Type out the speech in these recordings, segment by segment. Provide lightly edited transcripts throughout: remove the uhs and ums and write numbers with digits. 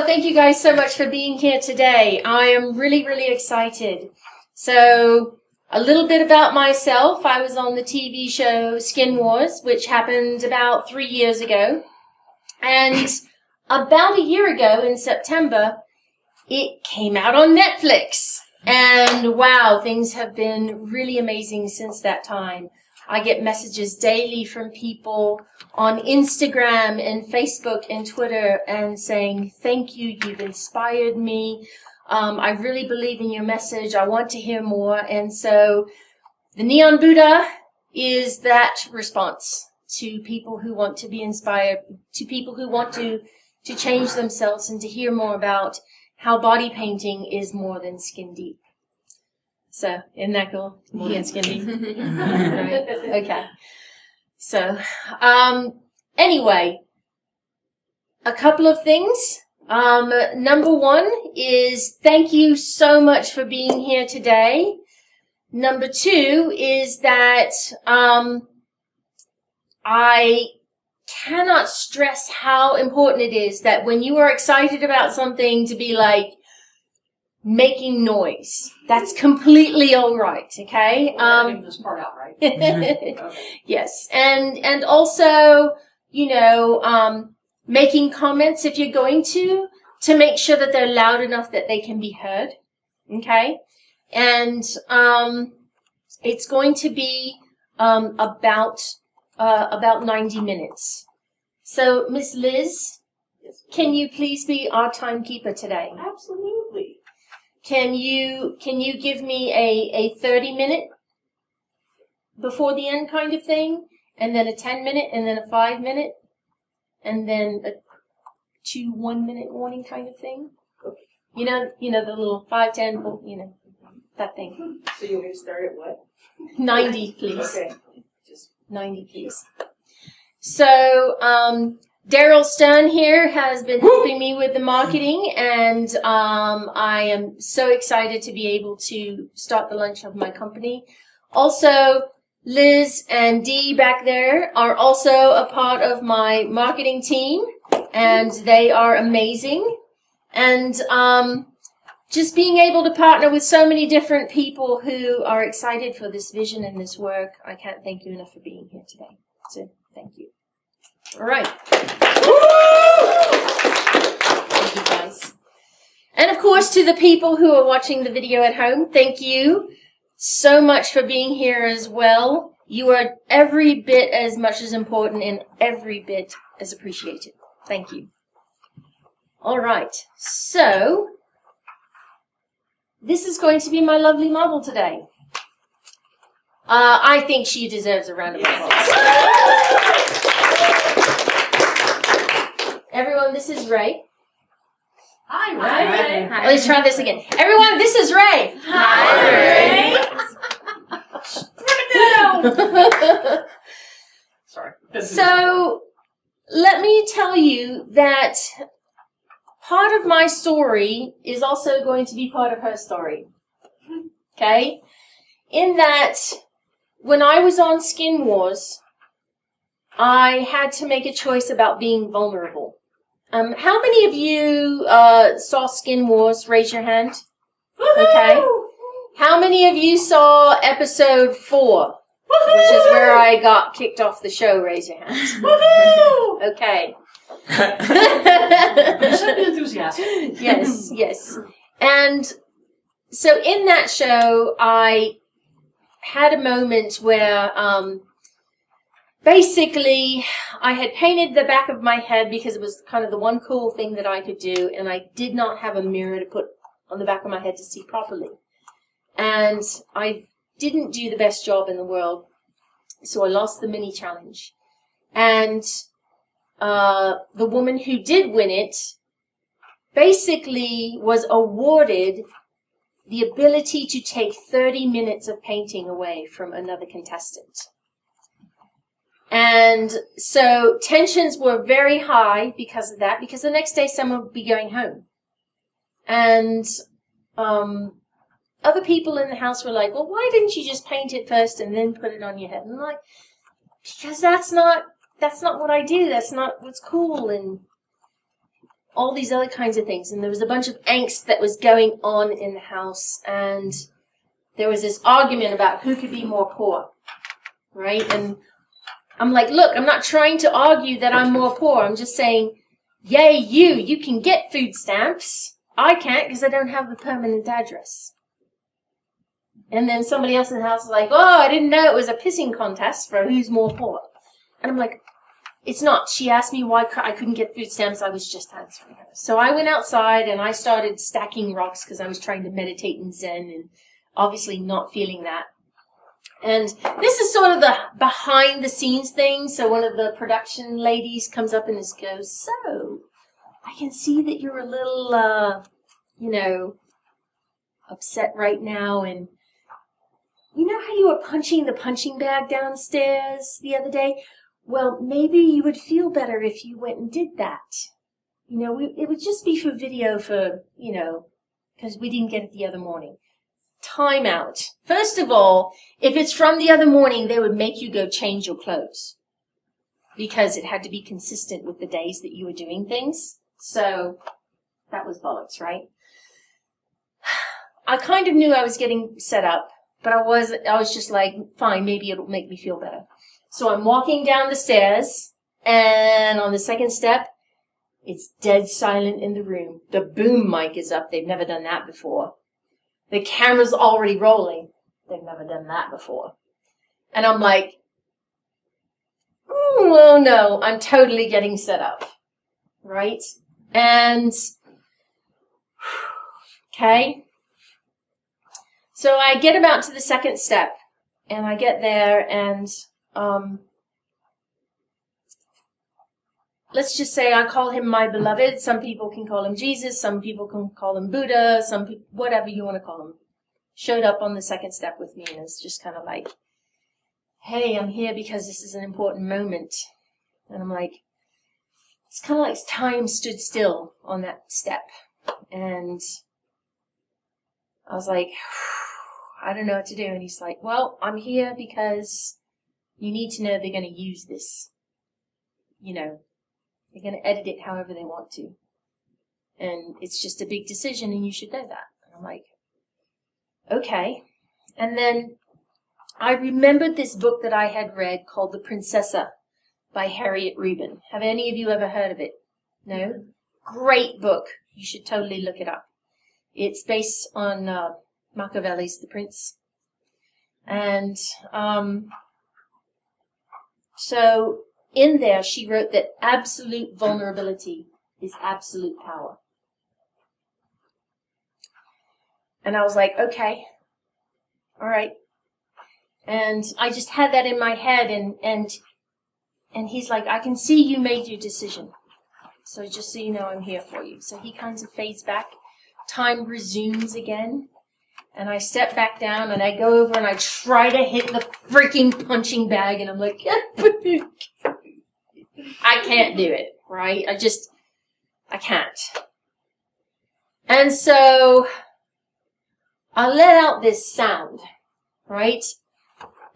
thank you guys so much for being here today. I am really, really excited. So, a little bit about myself. I was on the TV show Skin Wars, which happened about 3 years ago. And about a year ago in September, it came out on Netflix. And wow, things have been really amazing since that time. I get messages daily from people on Instagram and Facebook and Twitter and saying, thank you, you've inspired me. I really believe in your message. I want to hear more. And so the Neon Buddha is that response to people who want to be inspired, to people who want to change themselves and to hear more about how body painting is more than skin deep. So, isn't that cool? More than skin deep. Right. Okay. So, anyway, a couple of things. Number one is thank you so much for being here today. Number two is that I cannot stress how important it is that when you are excited about something to be like making noise. That's completely all right, okay? Well, this part out, right? Okay. Yes. And also, making comments if you're going to make sure that they're loud enough that they can be heard. Okay? And it's going to be about 90 minutes. So, Miss Liz, Yes. can you please be our timekeeper today? Absolutely. Can you give me a 30-minute before the end kind of thing, and then a 10-minute, and then a 5-minute, and then a 2 1-minute warning kind of thing? You know the little 5, 10, that thing. So you want me to start at what? 90, please. Okay. Just 90, please. So, Daryl Stern here has been helping me with the marketing, and I am so excited to be able to start the launch of my company. Also, Liz and Dee back there are also a part of my marketing team, and they are amazing. And just being able to partner with so many different people who are excited for this vision and this work, I can't thank you enough for being here today. So, thank you. All right. Thank you, guys. And of course, to the people who are watching the video at home, thank you so much for being here as well. You are every bit as much as important and every bit as appreciated. Thank you. All right. So, this is going to be my lovely model today. I think she deserves a round of applause. Everyone, this is Ray. Hi, Ray. Hi. Let's try this again. Everyone, this is Ray. Hi, Ray. Sorry. So, let me tell you that part of my story is also going to be part of her story. Okay? In that, when I was on Skin Wars, I had to make a choice about being vulnerable. How many of you saw Skin Wars? Raise your hand. Okay. How many of you saw episode 4, which is where I got kicked off the show? Raise your hand. Okay. You should be enthusiastic. Yes. And so in that show, I had a moment where basically I had painted the back of my head because it was kind of the one cool thing that I could do, and I did not have a mirror to put on the back of my head to see properly. And I didn't do the best job in the world, so I lost the mini challenge. And the woman who did win it basically was awarded the ability to take 30 minutes of painting away from another contestant. And so tensions were very high because of that, because the next day someone would be going home. And other people in the house were like, well, why didn't you just paint it first and then put it on your head? And I'm like, because that's not what I do. That's not what's cool. And all these other kinds of things. And there was a bunch of angst that was going on in the house. And there was this argument about who could be more poor, right? And I'm like, look, I'm not trying to argue that I'm more poor. I'm just saying, yay, you can get food stamps. I can't because I don't have a permanent address. And then somebody else in the house was like, oh, I didn't know it was a pissing contest for who's more poor. And I'm like, it's not. She asked me why I couldn't get food stamps. I was just answering her. So I went outside and I started stacking rocks because I was trying to meditate in Zen and obviously not feeling that. And this is sort of the behind the scenes thing. So one of the production ladies comes up and just goes, so I can see that you're a little, upset right now. And you know how you were punching the punching bag downstairs the other day? Well, maybe you would feel better if you went and did that. It would just be for video because we didn't get it the other morning. Time out. First of all, if it's from the other morning, they would make you go change your clothes because it had to be consistent with the days that you were doing things. So that was bollocks, right? I kind of knew I was getting set up, but I was just like, fine, maybe it'll make me feel better. So I'm walking down the stairs, and on the second step, it's dead silent in the room. The boom mic is up. They've never done that before. The camera's already rolling. They've never done that before. And I'm like, oh no, I'm totally getting set up. Right? And, okay. So I get about to the second step, and I get there, and let's just say I call him my beloved. Some people can call him Jesus. Some people can call him Buddha. Some people, whatever you want to call him, showed up on the second step with me, and it's just kind of like, hey, I'm here because this is an important moment. And I'm like, it's kind of like time stood still on that step. And I was like, I don't know what to do. And he's like, well, I'm here because you need to know they're going to use this. They're going to edit it however they want to. And it's just a big decision, and you should know that. And I'm like, okay. And then I remembered this book that I had read called The Princessa by Harriet Rubin. Have any of you ever heard of it? No? Great book. You should totally look it up. It's based on Machiavelli's The Prince. And so in there she wrote that absolute vulnerability is absolute power. And I was like, okay, all right. And I just had that in my head, and he's like, I can see you made your decision. So just so you know, I'm here for you. So he kind of fades back. Time resumes again. And I step back down, and I go over, and I try to hit the freaking punching bag, and I'm like, I can't do it, right? I can't. And so I let out this sound, right?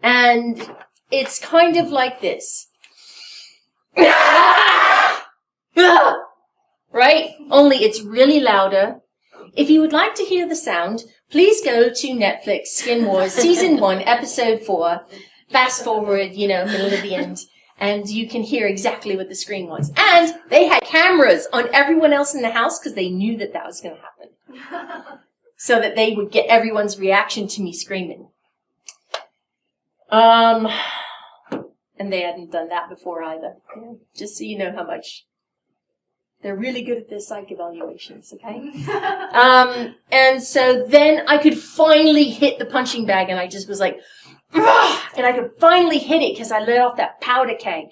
And it's kind of like this. Right? Only it's really louder. If you would like to hear the sound, please go to Netflix, Skin Wars, Season 1, Episode 4. Fast forward, middle of the end. And you can hear exactly what the scream was. And they had cameras on everyone else in the house because they knew that was going to happen. So that they would get everyone's reaction to me screaming. And they hadn't done that before either. Just so you know how much they're really good at their psych evaluations, okay? And so then I could finally hit the punching bag, and I just was like, ugh! And I could finally hit it because I let off that powder keg.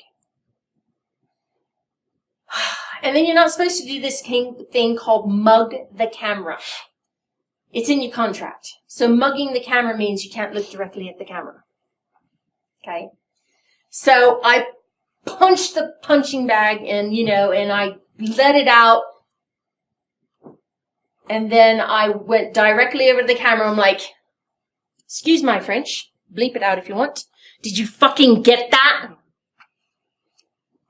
And then you're not supposed to do this thing called mug the camera. It's in your contract. So mugging the camera means you can't look directly at the camera. Okay? So I punched the punching bag and I let it out. And then I went directly over to the camera. I'm like, excuse my French. Bleep it out if you want. Did you fucking get that?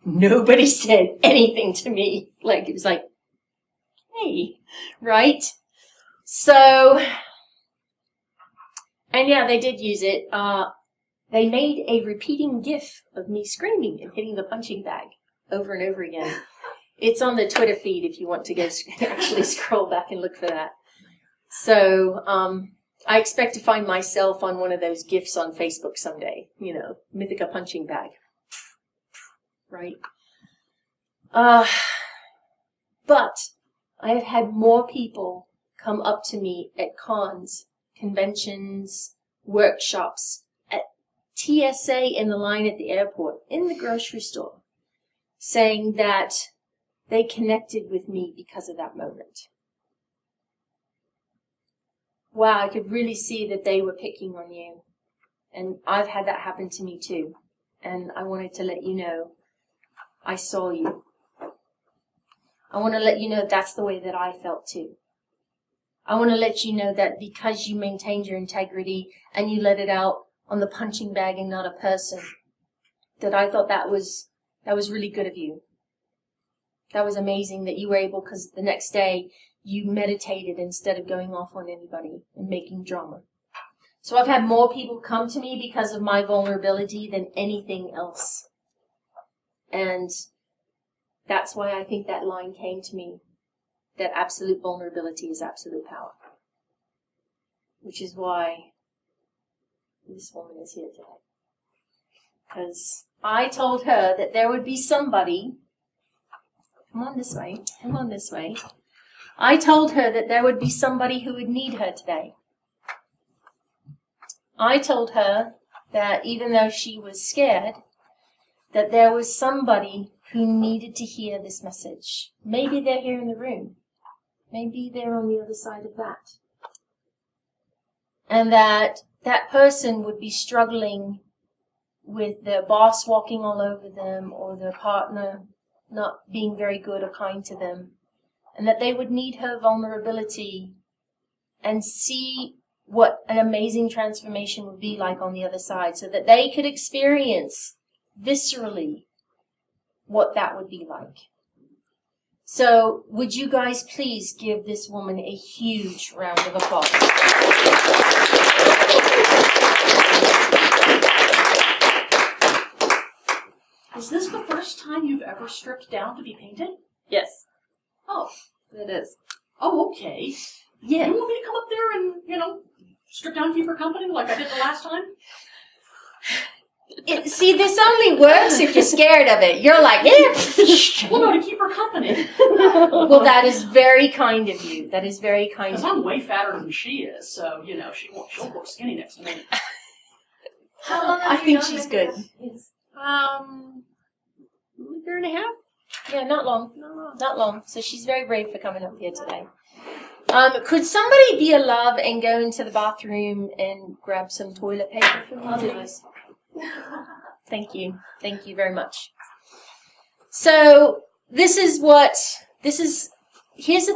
Nobody said anything to me. It was like, hey, right? So, and yeah, they did use it. They made a repeating GIF of me screaming and hitting the punching bag over and over again. It's on the Twitter feed if you want to go actually scroll back and look for that. So, I expect to find myself on one of those GIFs on Facebook someday. You know, Mythica punching bag. Right? But I have had more people come up to me at cons, conventions, workshops, at TSA in the line at the airport, in the grocery store, saying that they connected with me because of that moment. Wow, I could really see that they were picking on you. And I've had that happen to me too. And I wanted to let you know I saw you. I want to let you know that's the way that I felt too. I want to let you know that because you maintained your integrity and you let it out on the punching bag and not a person, that I thought that was really good of you. That was amazing that you were able, because the next day you meditated instead of going off on anybody and making drama. So I've had more people come to me because of my vulnerability than anything else. And that's why I think that line came to me, that absolute vulnerability is absolute power. Which is why this woman is here today. Because I told her that there would be somebody, come on this way. I told her that there would be somebody who would need her today. I told her that even though she was scared, that there was somebody who needed to hear this message. Maybe they're here in the room. Maybe they're on the other side of that. And that person would be struggling with their boss walking all over them or their partner not being very good or kind to them. And that they would need her vulnerability and see what an amazing transformation would be like on the other side, so that they could experience viscerally what that would be like. So would you guys please give this woman a huge round of applause? Is this the first time you've ever stripped down to be painted? Yes, Oh. it is. Oh, okay. Yeah. You want me to come up there and, strip down and keep her company like I did the last time? See, this only works if you're scared of it. You're like, yeah. Well, no, to keep her company. Well, that is very kind of you. That is very kind Because of you. I'm way fatter than she is, so, she'll look skinny next to me. How long I have you think known she's Mythica? good. Year and a half? Yeah, not long. Not long. So she's very brave for coming up here today. Could somebody be a love and go into the bathroom and grab some toilet paper for me? I'll do this. Thank you. Thank you very much. So here's the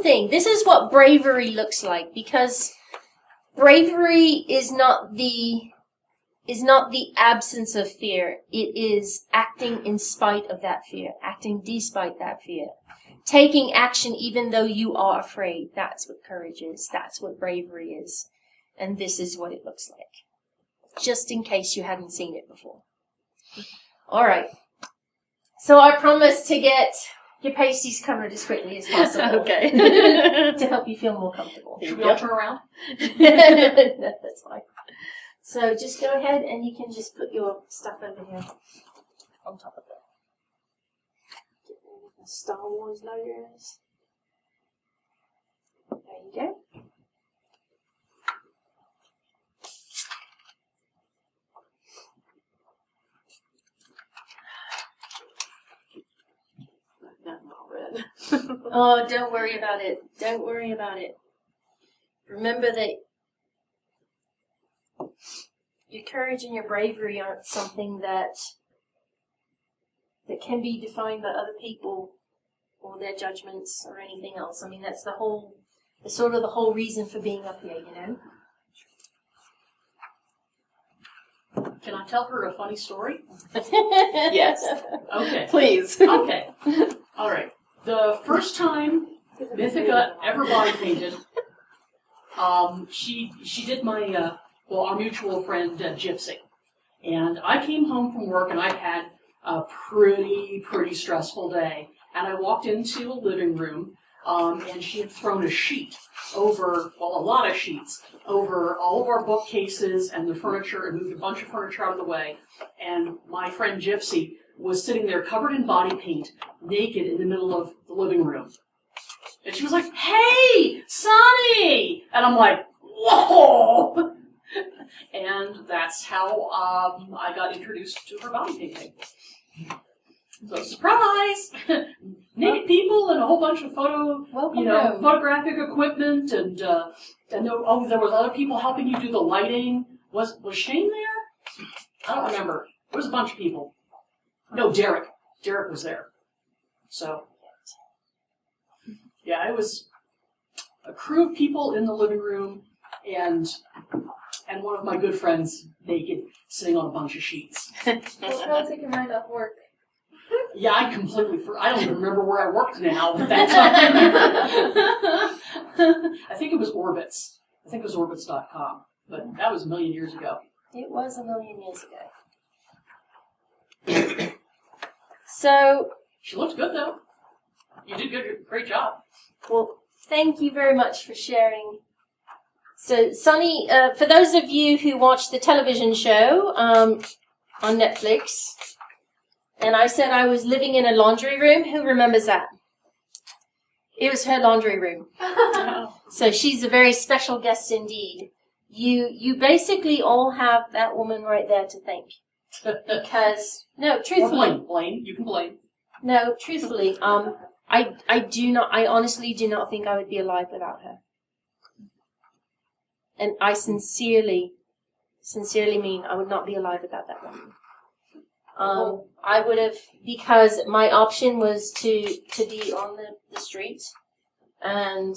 thing. This is what bravery looks like, because bravery is not the absence of fear. It is acting in spite of that fear, acting despite that fear. Taking action even though you are afraid. That's what courage is. That's what bravery is. And this is what it looks like. Just in case you hadn't seen it before. All right. So I promise to get your pasties covered as quickly as possible. Okay. To help you feel more comfortable. Should we all turn around? That's fine. So just go ahead and you can just put your stuff over here on top of it. Star Wars logos. There you go. Oh, don't worry about it. Don't worry about it. Remember that your courage and your bravery aren't something that can be defined by other people or their judgments or anything else. I mean, that's the whole reason for being up here, Can I tell her a funny story? Yes. Okay. Please. Okay. All right. The first time Mythica, everybody painted. She did my, our mutual friend, Gypsy. And I came home from work and I had a pretty stressful day. And I walked into a living room, and she had thrown a sheet over, a lot of sheets, over all of our bookcases and the furniture, and moved a bunch of furniture out of the way. And my friend Gypsy was sitting there covered in body paint, naked in the middle of the living room. And she was like, "Hey, Sonny!" And I'm like, "Whoa!" And that's how I got introduced to her body painting. So, surprise! Naked people and a whole bunch of photographic equipment, and there was other people helping you do the lighting. Was Shane there? I don't remember. There was a bunch of people. No, Derek. Derek was there. So, yeah, it was a crew of people in the living room, and one of my good friends naked, sitting on a bunch of sheets. I'll take your mind off work. Yeah, I don't even remember where I worked now, but that's I think it was Orbits. I think it was Orbits.com, but that was a million years ago. It was a million years ago. So... She looks good, though. You did great job. Well, thank you very much for sharing. So, Sonny, for those of you who watch the television show on Netflix, and I said I was living in a laundry room, who remembers that? It was her laundry room. So she's a very special guest indeed. You basically all have that woman right there to thank. Because, no, truthfully. Or blame. You can blame. No, truthfully, I honestly do not think I would be alive without her. And I sincerely mean I would not be alive without that woman. I would have, because my option was to be on the street, and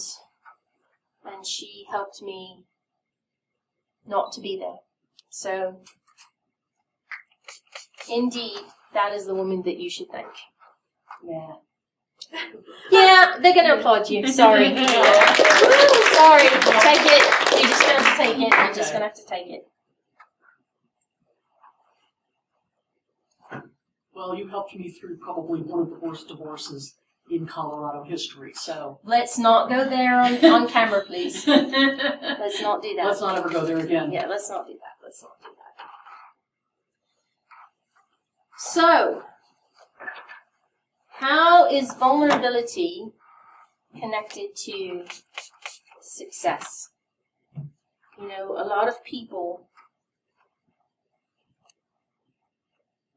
she helped me not to be there. So, indeed, that is the woman that you should thank. Yeah. Yeah, they're going to applaud you. Sorry. Sorry. Take it. You're just going to have to take it. You're just going to have to take it. Well, you helped me through probably one of the worst divorces in Colorado history, so... Let's not go there on camera, please. Let's not do that. Let's not ever go there again. Yeah, let's not do that. Let's not do that. So, how is vulnerability connected to success? You know, a lot of people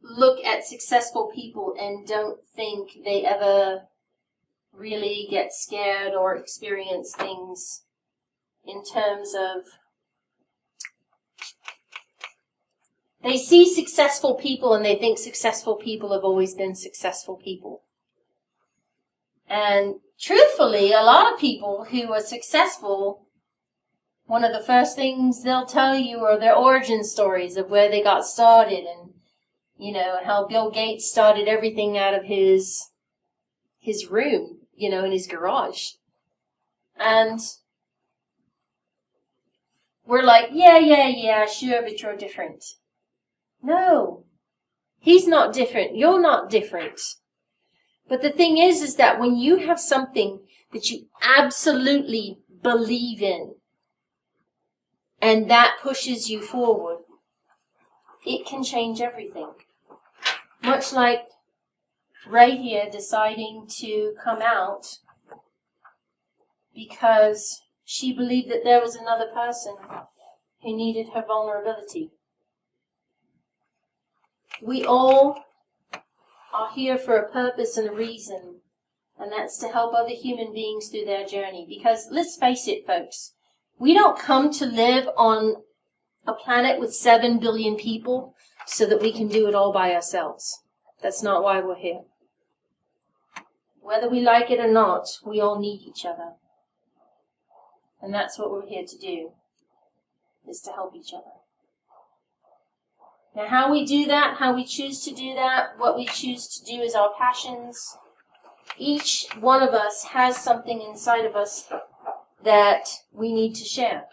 look at successful people and don't think they ever really get scared or experience things in terms of... They see successful people and they think successful people have always been successful people. And truthfully, a lot of people who are successful, one of the first things they'll tell you are their origin stories of where they got started, and you know, how Bill Gates started everything out of his room, you know, in his garage. And we're like, yeah, sure, but you're different. No, he's not different. You're not different. But the thing is that when you have something that you absolutely believe in, and that pushes you forward, it can change everything. Much like Ray here deciding to come out because she believed that there was another person who needed her vulnerability. We all are here for a purpose and a reason, and that's to help other human beings through their journey. Because let's face it, folks, we don't come to live on a planet with 7 billion people so that we can do it all by ourselves. That's not why we're here. Whether we like it or not, we all need each other. And that's what we're here to do, is to help each other. Now, how we do that, how we choose to do that, what we choose to do as our passions, each one of us has something inside of us that we need to share.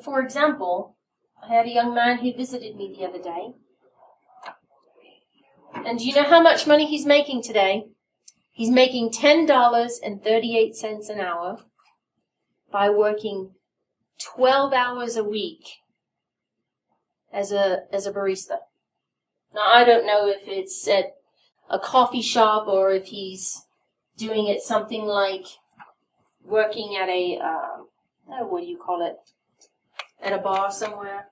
For example, I had a young man who visited me the other day. And do you know how much money he's making today? He's making $10.38 an hour by working 12 hours a week as a barista. Now, I don't know if it's at a coffee shop or if he's doing it something like working at a, what do you call it? At a bar somewhere.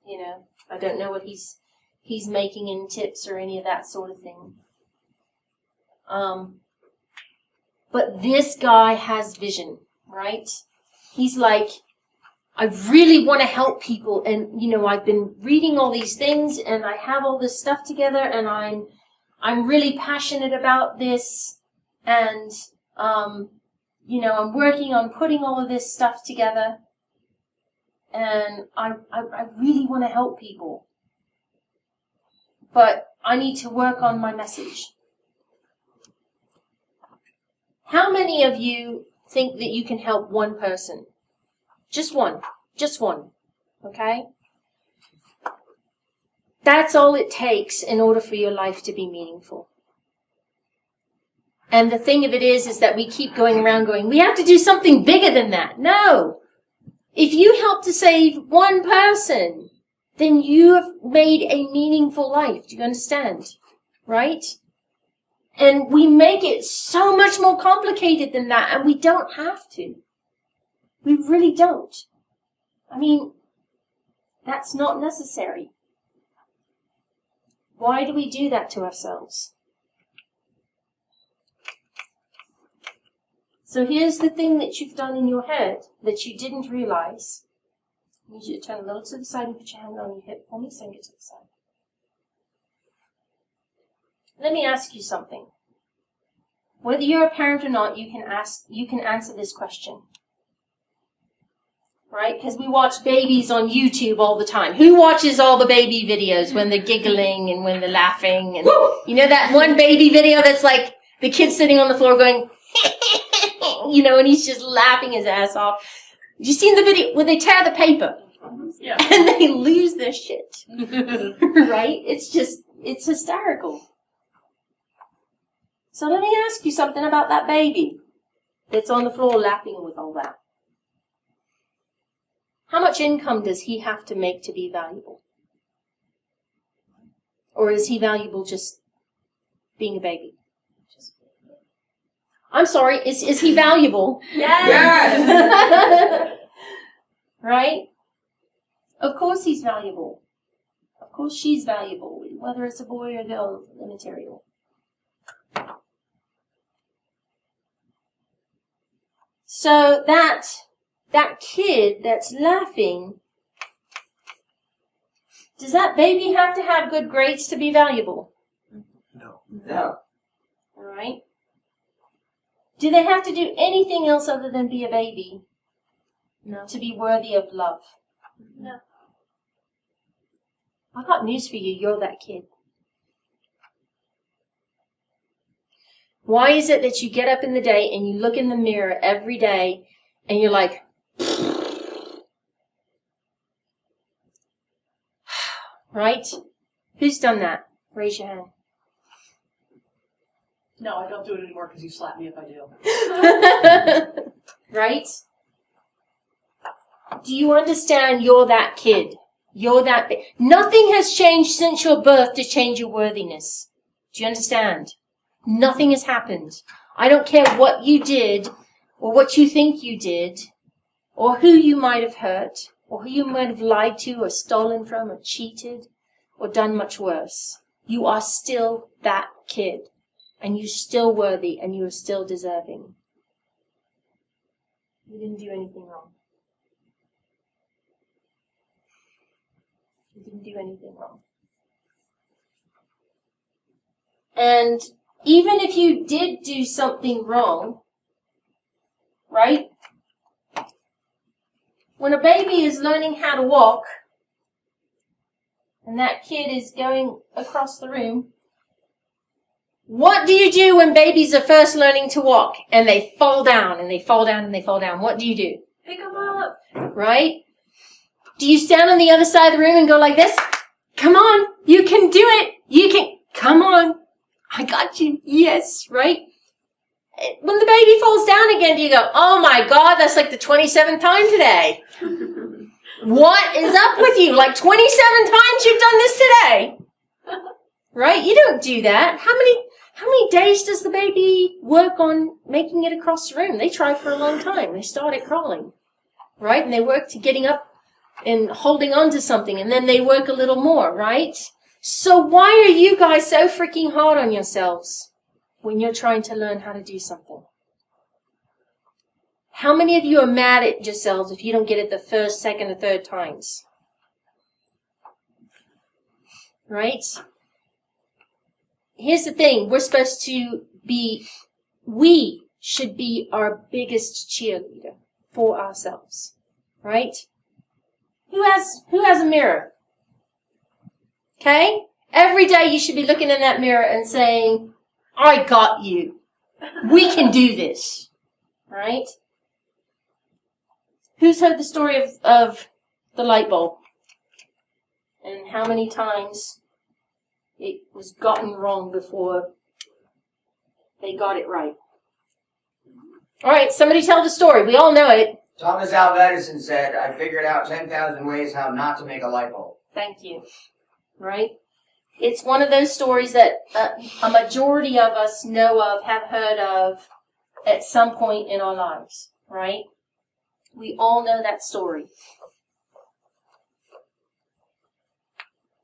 You know, I don't know what he's making in tips or any of that sort of thing. But this guy has vision, right? He's like, I really want to help people, and you know, I've been reading all these things, and I have all this stuff together, and I'm really passionate about this, and you know, I'm working on putting all of this stuff together, and I really want to help people, but I need to work on my message. How many of you think that you can help one person? Just one, okay? That's all it takes in order for your life to be meaningful. And the thing of it is that we keep going around going, we have to do something bigger than that. No. If you help to save one person, then you have made a meaningful life. Do you understand? Right? And we make it so much more complicated than that, and we don't have to. We really don't. I mean, that's not necessary. Why do we do that to ourselves? So here's the thing that you've done in your head that you didn't realize. I need you to turn a little to the side and put your hand on your hip for me, so I can get to the side. Let me ask you something. Whether you're a parent or not, you can answer this question. Right? Because we watch babies on YouTube all the time. Who watches all the baby videos when they're giggling and when they're laughing? And you know that one baby video that's like the kid sitting on the floor going, you know, and he's just laughing his ass off. You seen the video where they tear the paper? Yeah. And they lose their shit. Right? It's hysterical. So let me ask you something about that baby that's on the floor laughing with all that. How much income does he have to make to be valuable? Or is he valuable just being a baby? I'm sorry, is he valuable? Yes! Right? Of course he's valuable. Of course she's valuable, whether it's a boy or the material. So that kid that's laughing, does that baby have to have good grades to be valuable? No. All right. Do they have to do anything else other than be a baby? No. To be worthy of love? No. I got news for you. You're that kid. Why is it that you get up in the day and you look in the mirror every day and you're like, right? Who's done that? Raise your hand. No, I don't do it anymore because you slap me if I do. Right? Do you understand you're that kid? You're that nothing has changed since your birth to change your worthiness. Do you understand? Nothing has happened. I don't care what you did, or what you think you did, or who you might have hurt, or who you might have lied to, or stolen from, or cheated, or done much worse. You are still that kid, and you're still worthy, and you are still deserving. You didn't do anything wrong. You didn't do anything wrong. And even if you did do something wrong, right? When a baby is learning how to walk, and that kid is going across the room, What do you do when babies are first learning to walk and they fall down and they fall down and they fall down? What do you do? Pick them up. Right? Do you stand on the other side of the room and go like this? Come on, you can do it. You can, come on. I got you. Yes, right? When the baby falls down again, do you go, oh my God, that's like the 27th time today. What is up with you? Like 27 times you've done this today. Right? You don't do that. How many days does the baby work on making it across the room? They try for a long time. They start at crawling. Right? And they work to getting up and holding on to something. And then they work a little more, right? So why are you guys so freaking hard on yourselves when you're trying to learn how to do something? How many of you are mad at yourselves if you don't get it the first, second, or third times? Right? Here's the thing. We're supposed to be, we should be our biggest cheerleader for ourselves. Right? Who has a mirror? Okay? Every day you should be looking in that mirror and saying, I got you. We can do this. Right? Who's heard the story of the light bulb? And how many times it was gotten wrong before they got it right? All right, somebody tell the story. We all know it. Thomas Alva Edison said, I figured out 10,000 ways how not to make a light bulb. Thank you. Right? It's one of those stories that a majority of us know of, have heard of at some point in our lives. Right? We all know that story.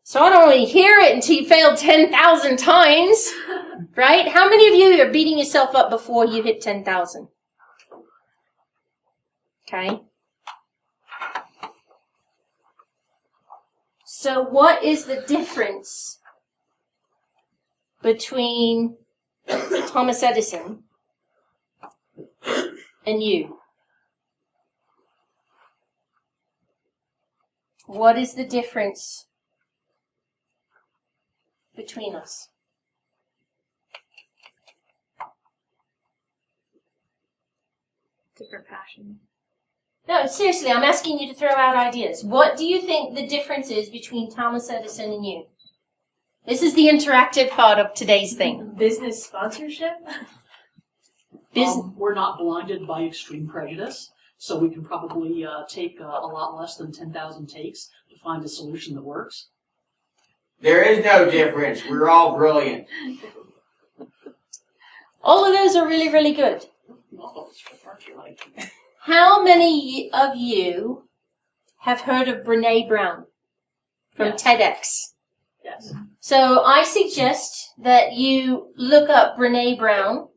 So I don't really hear it until you failed 10,000 times. Right? How many of you are beating yourself up before you hit 10,000? Okay. So what is the difference between Thomas Edison and you? What is the difference between us? Different passion. No, seriously, I'm asking you to throw out ideas. What do you think the difference is between Thomas Edison and you? This is the interactive part of today's thing. Business sponsorship? We're not blinded by extreme prejudice, so we can probably take a lot less than 10,000 takes to find a solution that works. There is no difference. We're all brilliant. All of those are really, really good. Aren't you like? How many of you have heard of Brené Brown from Yes. TEDx? Yes. So I suggest that you look up Brené Brown.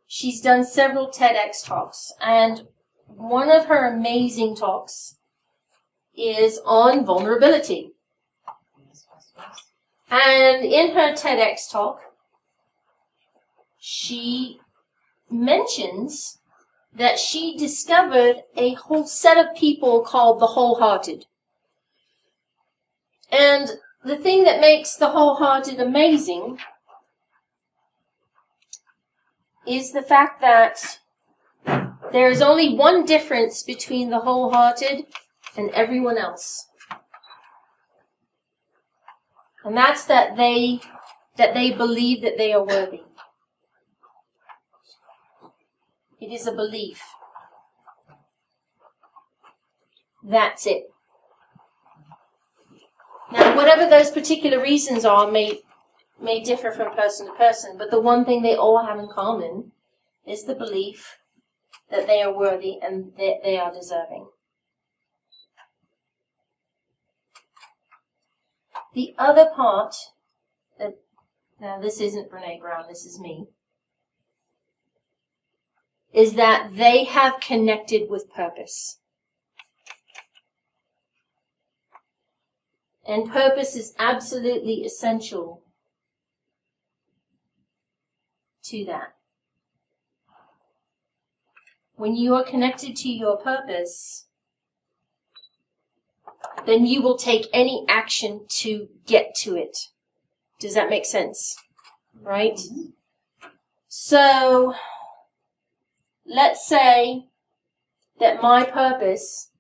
She's done several TEDx talks, and one of her amazing talks is on vulnerability. And in her TEDx talk, she mentions that she discovered a whole set of people called the wholehearted. And the thing that makes the wholehearted amazing is the fact that there is only one difference between the wholehearted and everyone else. And that's that they believe that they are worthy. It is a belief. That's it. Now, whatever those particular reasons are may differ from person to person, but the one thing they all have in common is the belief that they are worthy and that they are deserving. The other part, now this isn't Brené Brown, this is me, is that they have connected with purpose. And purpose is absolutely essential to that. When you are connected to your purpose, then you will take any action to get to it. Does that make sense? right? So, let's say that my purpose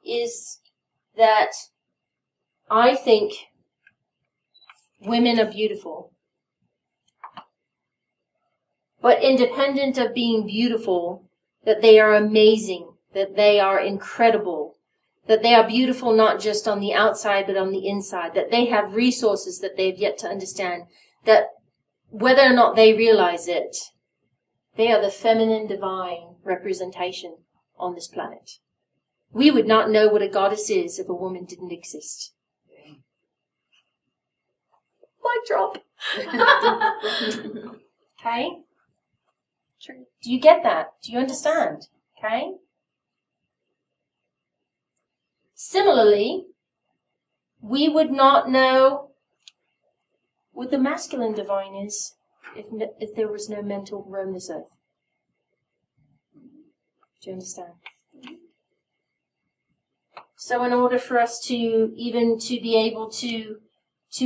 is that I think women are beautiful. But independent of being beautiful, that they are amazing, that they are incredible, that they are beautiful not just on the outside but on the inside, that they have resources that they've yet to understand, that whether or not they realize it, they are the feminine divine representation on this planet. We would not know what a goddess is if a woman didn't exist. Mic drop. Okay? Do you get that? Do you understand? Okay? Similarly, we would not know what the masculine divine is if there was no men to roam this earth. Do you understand? So in order for us to be able to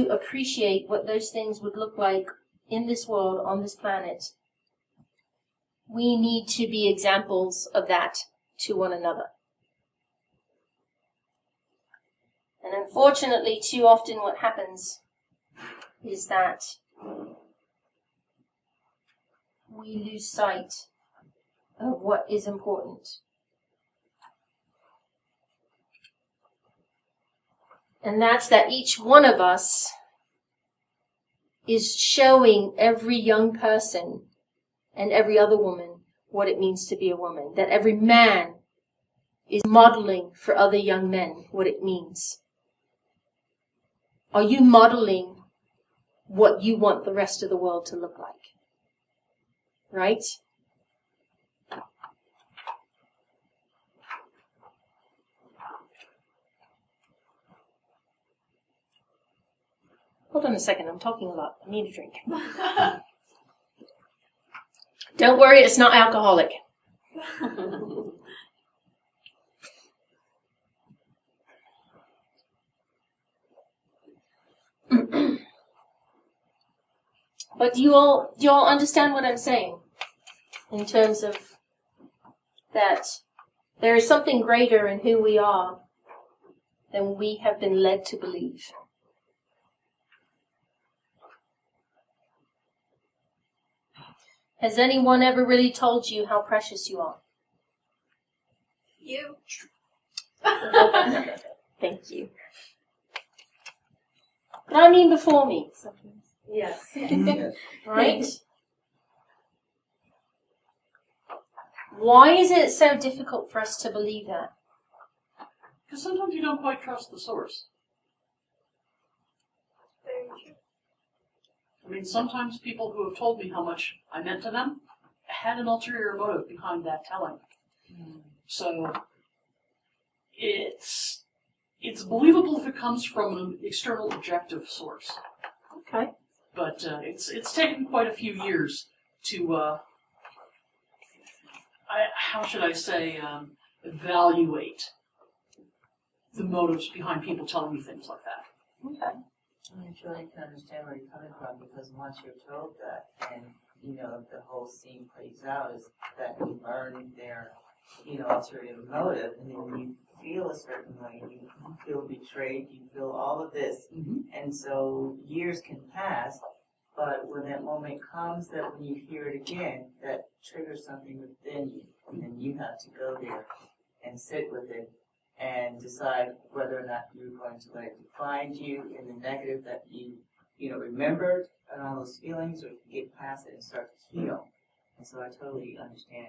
appreciate what those things would look like in this world, on this planet, we need to be examples of that to one another. And unfortunately, too often what happens is that we lose sight of what is important. And that's that each one of us is showing every young person and every other woman what it means to be a woman. That every man is modeling for other young men what it means. Are you modeling what you want the rest of the world to look like? Right? Hold on a second, I'm talking a lot. I need a drink. Don't worry, it's not alcoholic. But do you all understand what I'm saying? In terms of that there is something greater in who we are than we have been led to believe. Has anyone ever really told you how precious you are? You. Thank you. But I mean before me. Yes. Right? Why is it so difficult for us to believe that? Because sometimes you don't quite trust the source. Very true. I mean, sometimes people who have told me how much I meant to them had an ulterior motive behind that telling. So it's believable if it comes from an external objective source. Okay. But it's taken quite a few years to how should I say evaluate the motives behind people telling me things like that. Okay. I'm sure you can understand where you're coming from, because once you're told that, and the whole scene plays out, is that you learn their ulterior motive, and then you feel a certain way, you feel betrayed, you feel all of this, and so years can pass, but when that moment comes, that when you hear it again, that triggers something within you, and then you have to go there and sit with it and decide whether or not you're going to let it define you in the negative that you remembered and all those feelings, or get past it and start to heal. And so I totally understand,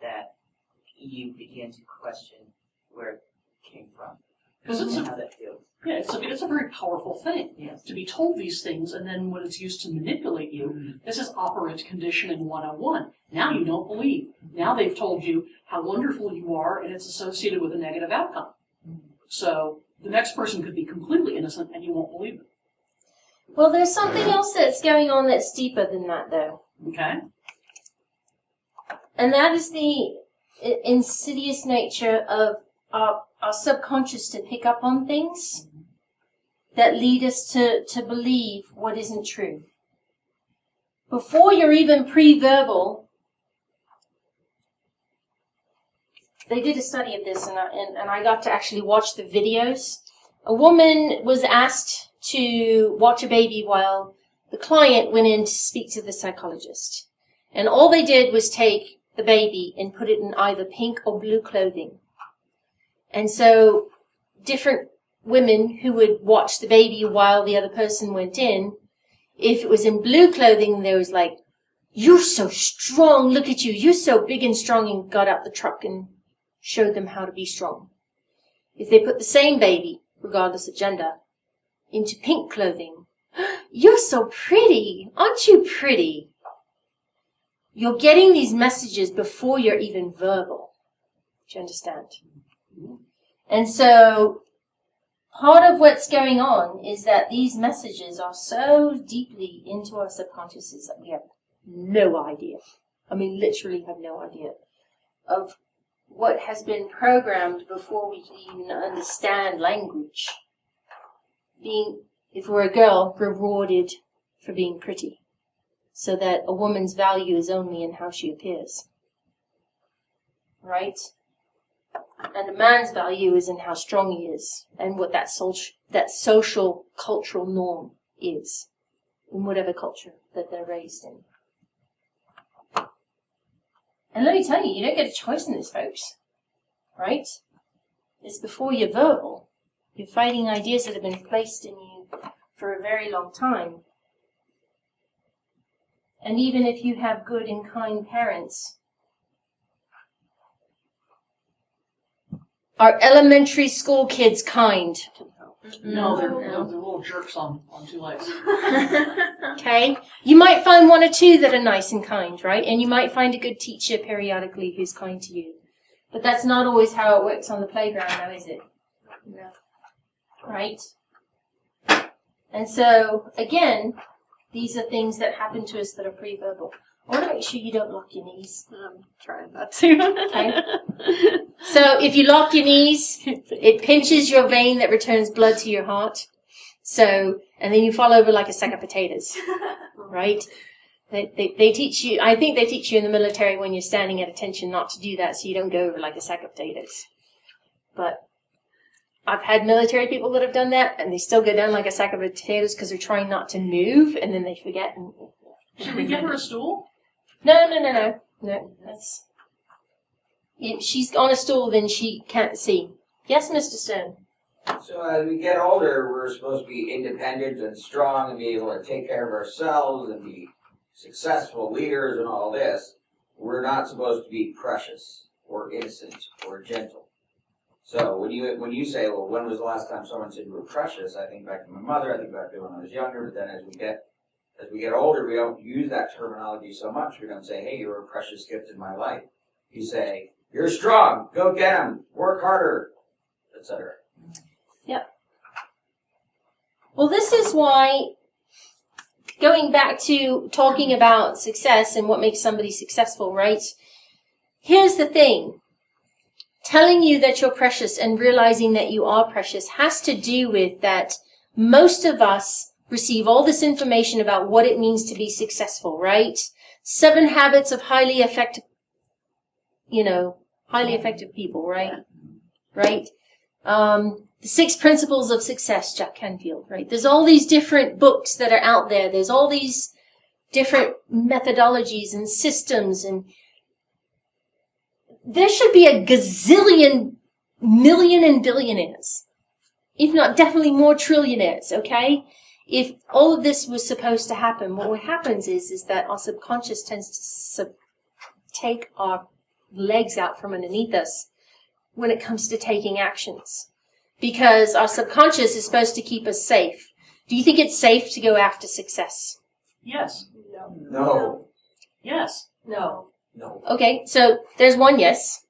that you begin to question where it came from. Because and how that feels. Yeah, it's a very powerful thing. Yes. To be told these things, and then when it's used to manipulate you, this is operant conditioning 101. Now you don't believe. Now they've told you how wonderful you are, and it's associated with a negative outcome. So the next person could be completely innocent, and you won't believe it. Well, there's something else that's going on that's deeper than that, though. Okay? And that is the insidious nature of our subconscious to pick up on things that lead us to believe what isn't true. Before you're even pre-verbal, they did a study of this, and I got to actually watch the videos. A woman was asked to watch a baby while the client went in to speak to the psychologist. And all they did was take the baby and put it in either pink or blue clothing. And so different women who would watch the baby while the other person went in, if it was in blue clothing, there was like, "You're so strong, look at you, you're so big and strong," and got out the truck and showed them how to be strong. If they put the same baby, regardless of gender, into pink clothing, "You're so pretty, aren't you pretty?" You're getting these messages before you're even verbal. Do you understand? And so part of what's going on is that these messages are so deeply into our subconsciouses that we have no idea. I mean, literally have no idea of what has been programmed before we can even understand language. Being, if we're a girl, rewarded for being pretty, so that a woman's value is only in how she appears. Right? And a man's value is in how strong he is, and what that social cultural norm is, in whatever culture that they're raised in. And let me tell you, you don't get a choice in this, folks. Right? It's before you're verbal. You're fighting ideas that have been placed in you for a very long time. And even if you have good and kind parents, are elementary school kids kind? No, they're little jerks on two legs. Okay? You might find one or two that are nice and kind, right? And you might find a good teacher periodically who's kind to you. But that's not always how it works on the playground, now is it? No. Right? And so, again, these are things that happen to us that are pre-verbal. I want to make sure you don't lock your knees. I'm trying not to. Okay? So if you lock your knees, it pinches your vein that returns blood to your heart. So, and then you fall over like a sack of potatoes. Right? They teach you, I think they teach you in the military when you're standing at attention not to do that so you don't go over like a sack of potatoes. But I've had military people that have done that and they still go down like a sack of potatoes because they're trying not to move and then they forget. And, Should we give her a stool? No, that's... If she's on a stool, then she can't see. Yes, Mr. Stone? So as we get older, we're supposed to be independent and strong and be able to take care of ourselves and be successful leaders and all this. We're not supposed to be precious or innocent or gentle. So when you say, well, when was the last time someone said you were precious? I think back to my mother. I think back to when I was younger. But then as we get older, we don't use that terminology so much. We don't say, hey, you're a precious gift in my life. You say, you're strong. Go get them. Work harder, etc. Yep. Well, this is why, going back to talking about success and what makes somebody successful, right? Here's the thing. Telling you that you're precious and realizing that you are precious has to do with that most of us receive all this information about what it means to be successful, right? 7 habits of highly effective people, right? Right? The 6 principles of success, Jack Canfield, right? There's all these different books that are out there. There's all these different methodologies and systems, and there should be a gazillion, million, and billionaires, if not definitely more trillionaires, okay? If all of this was supposed to happen, what happens is that our subconscious tends to take our legs out from underneath us when it comes to taking actions. Because our subconscious is supposed to keep us safe. Do you think it's safe to go after success? Yes. No. Yes. No. No. Okay, so there's one yes,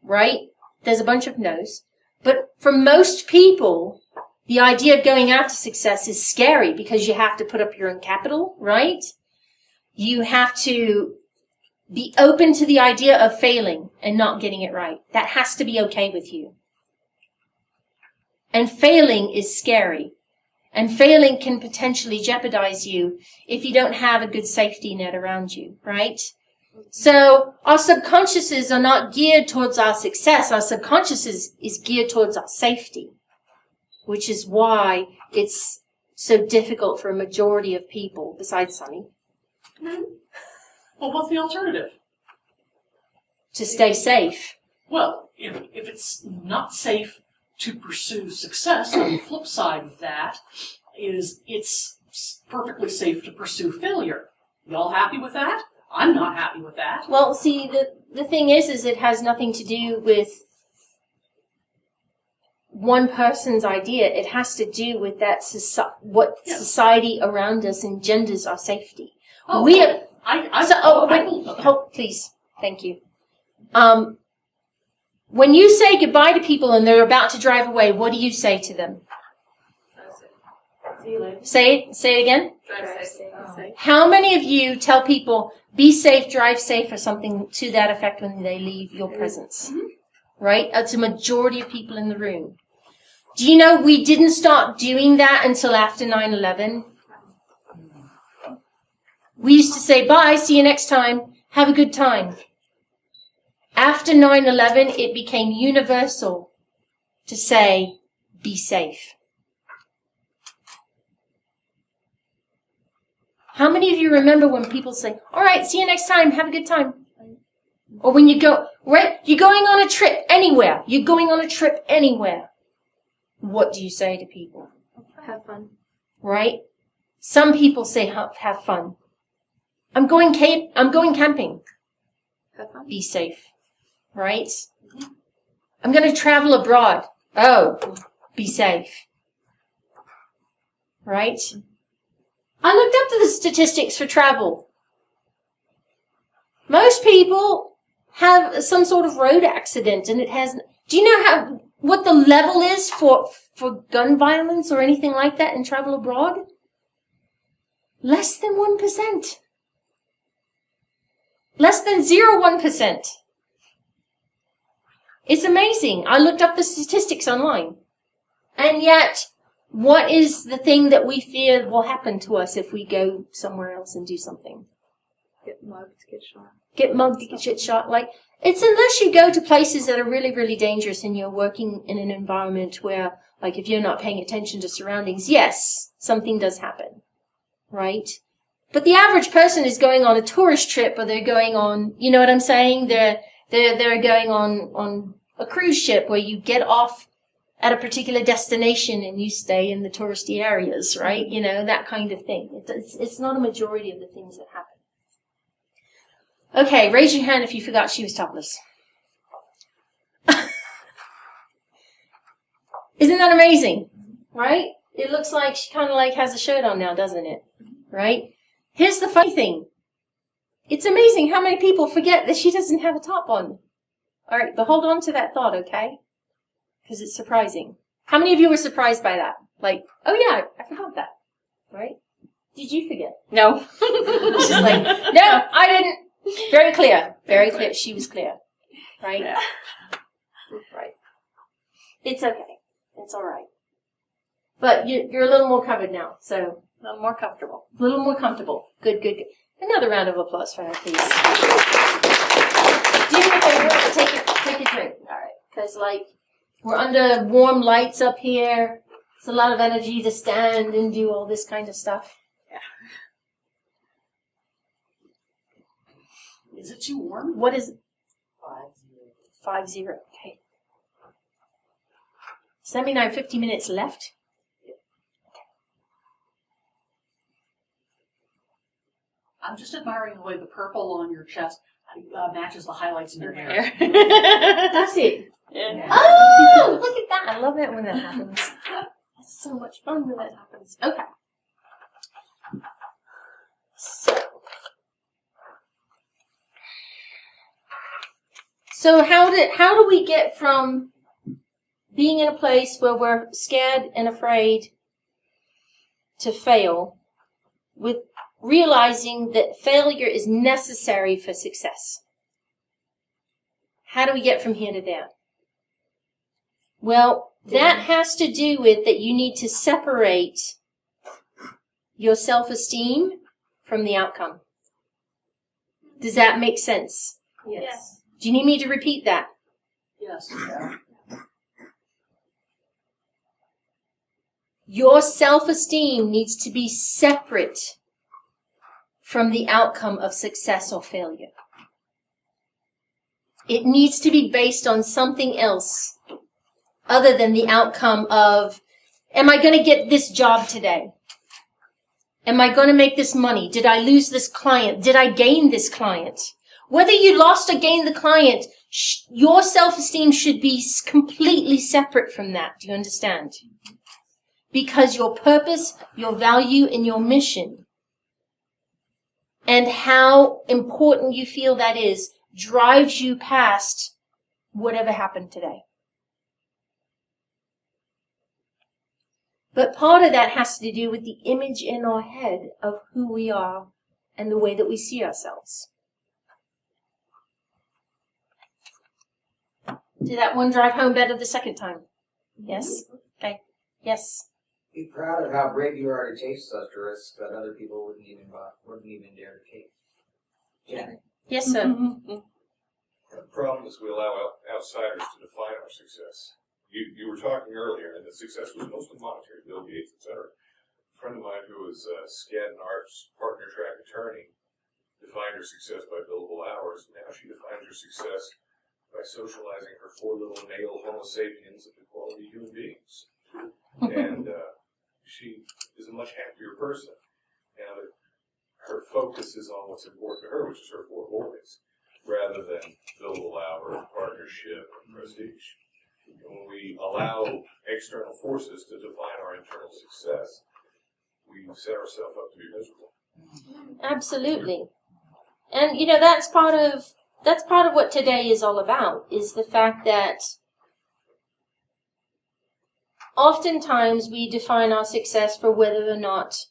right? There's a bunch of no's. But for most people, the idea of going after success is scary because you have to put up your own capital, right? You have to be open to the idea of failing and not getting it right. That has to be okay with you. And failing is scary. And failing can potentially jeopardize you if you don't have a good safety net around you, right? So our subconsciouses are not geared towards our success. Our subconscious is geared towards our safety, which is why it's so difficult for a majority of people, besides Sunny, Well, what's the alternative? to stay safe. Well, if it's not safe to pursue success, on the flip side of that is it's perfectly safe to pursue failure. Y'all happy with that? I'm not happy with that. Well, see, the thing is it has nothing to do with one person's idea. It has to do with that what society around us engenders our safety. Oh, We okay. Hold, please. Thank you. When you say goodbye to people and they're about to drive away, what do you say to them? See you later. Say it again. Drive safe. How many of you tell people, be safe, drive safe, or something to that effect when they leave your presence? Right? That's a majority of people in the room. Do you know we didn't start doing that until after 9/11? We used to say, bye, see you next time, have a good time. After 9/11, it became universal to say, be safe. How many of you remember when people say, all right, see you next time, have a good time? Or when you go, right, you're going on a trip anywhere. You're going on a trip anywhere. What do you say to people? Have fun. Right? Some people say, have fun. I'm going camping. Have fun. Be safe. Right? I'm going to travel abroad. Oh, be safe. Right? I looked up the statistics for travel. Most people have some sort of road accident, and it has. Do you know what the level is for gun violence or anything like that in travel abroad? Less than 1%. Less than 0.1%. It's amazing. I looked up the statistics online. And yet, what is the thing that we fear will happen to us if we go somewhere else and do something? Get mugged, get shot. Get mugged, get shit shot. Like, it's unless you go to places that are really, really dangerous and you're working in an environment where, like, if you're not paying attention to surroundings, yes, something does happen. Right? But the average person is going on a tourist trip, or they're going on, you know what I'm saying? They're going on a cruise ship where you get off at a particular destination and you stay in the touristy areas, right? You know, that kind of thing. It's not a majority of the things that happen. Okay, raise your hand if you forgot she was topless. Isn't that amazing? Right? It looks like she kind of like has a shirt on now, doesn't it? Right? Here's the funny thing. It's amazing how many people forget that she doesn't have a top on. All right, but hold on to that thought, okay? Because it's surprising. How many of you were surprised by that? Like, oh yeah, I forgot that. Right? Did you forget? No. She's like, no, I didn't. Very clear. Very clear. She was clear. Right? Yeah. Right. It's okay. It's all right. But you're a little more covered now, so A little more comfortable. a little more comfortable. Good, good, good. Another round of applause for her, please. Do me a favor, take a drink. All right. Because, like, we're under warm lights up here. It's a lot of energy to stand and do all this kind of stuff. Is it too warm? What is it? 5-0. 5-0. Okay. Does that mean I have 50 minutes left? I'm just admiring the way the purple on your chest matches the highlights in your hair. That's it. Yeah. Oh, look at that. I love it when that happens. That's so much fun when that happens. Okay. So how do we get from being in a place where we're scared and afraid to fail with realizing that failure is necessary for success? How do we get from here to there? Well, That has to do with that you need to separate your self-esteem from the outcome. Does that make sense? Yes. Do you need me to repeat that? Yes. Your self-esteem needs to be separate from the outcome of success or failure. It needs to be based on something else other than the outcome of, am I going to get this job today? Am I going to make this money? Did I lose this client? Did I gain this client? Whether you lost or gained the client, your self-esteem should be completely separate from that. Do you understand? Because your purpose, your value, and your mission, and how important you feel that is, drives you past whatever happened today. But part of that has to do with the image in our head of who we are and the way that we see ourselves. Did that one drive home better the second time? Yes? Okay. Yes. Be proud of how brave you are to take such risks that other people wouldn't even dare to take. Yeah. Yes, sir. The problem is we allow outsiders to define our success. You were talking earlier, and the success was mostly monetary, Bill Gates, etc. A friend of mine who was a Skadden Arps partner track attorney defined her success by billable hours. Now she defines her success by socializing her 4 little male Homo sapiens into quality human beings. And she is a much happier person. Now that her focus is on what's important to her, which is her 4 boys, rather than billable hour, partnership, and prestige. And when we allow external forces to define our internal success, we set ourselves up to be miserable. Absolutely. And, you know, that's part of what today is all about, is the fact that oftentimes we define our success for whether or not,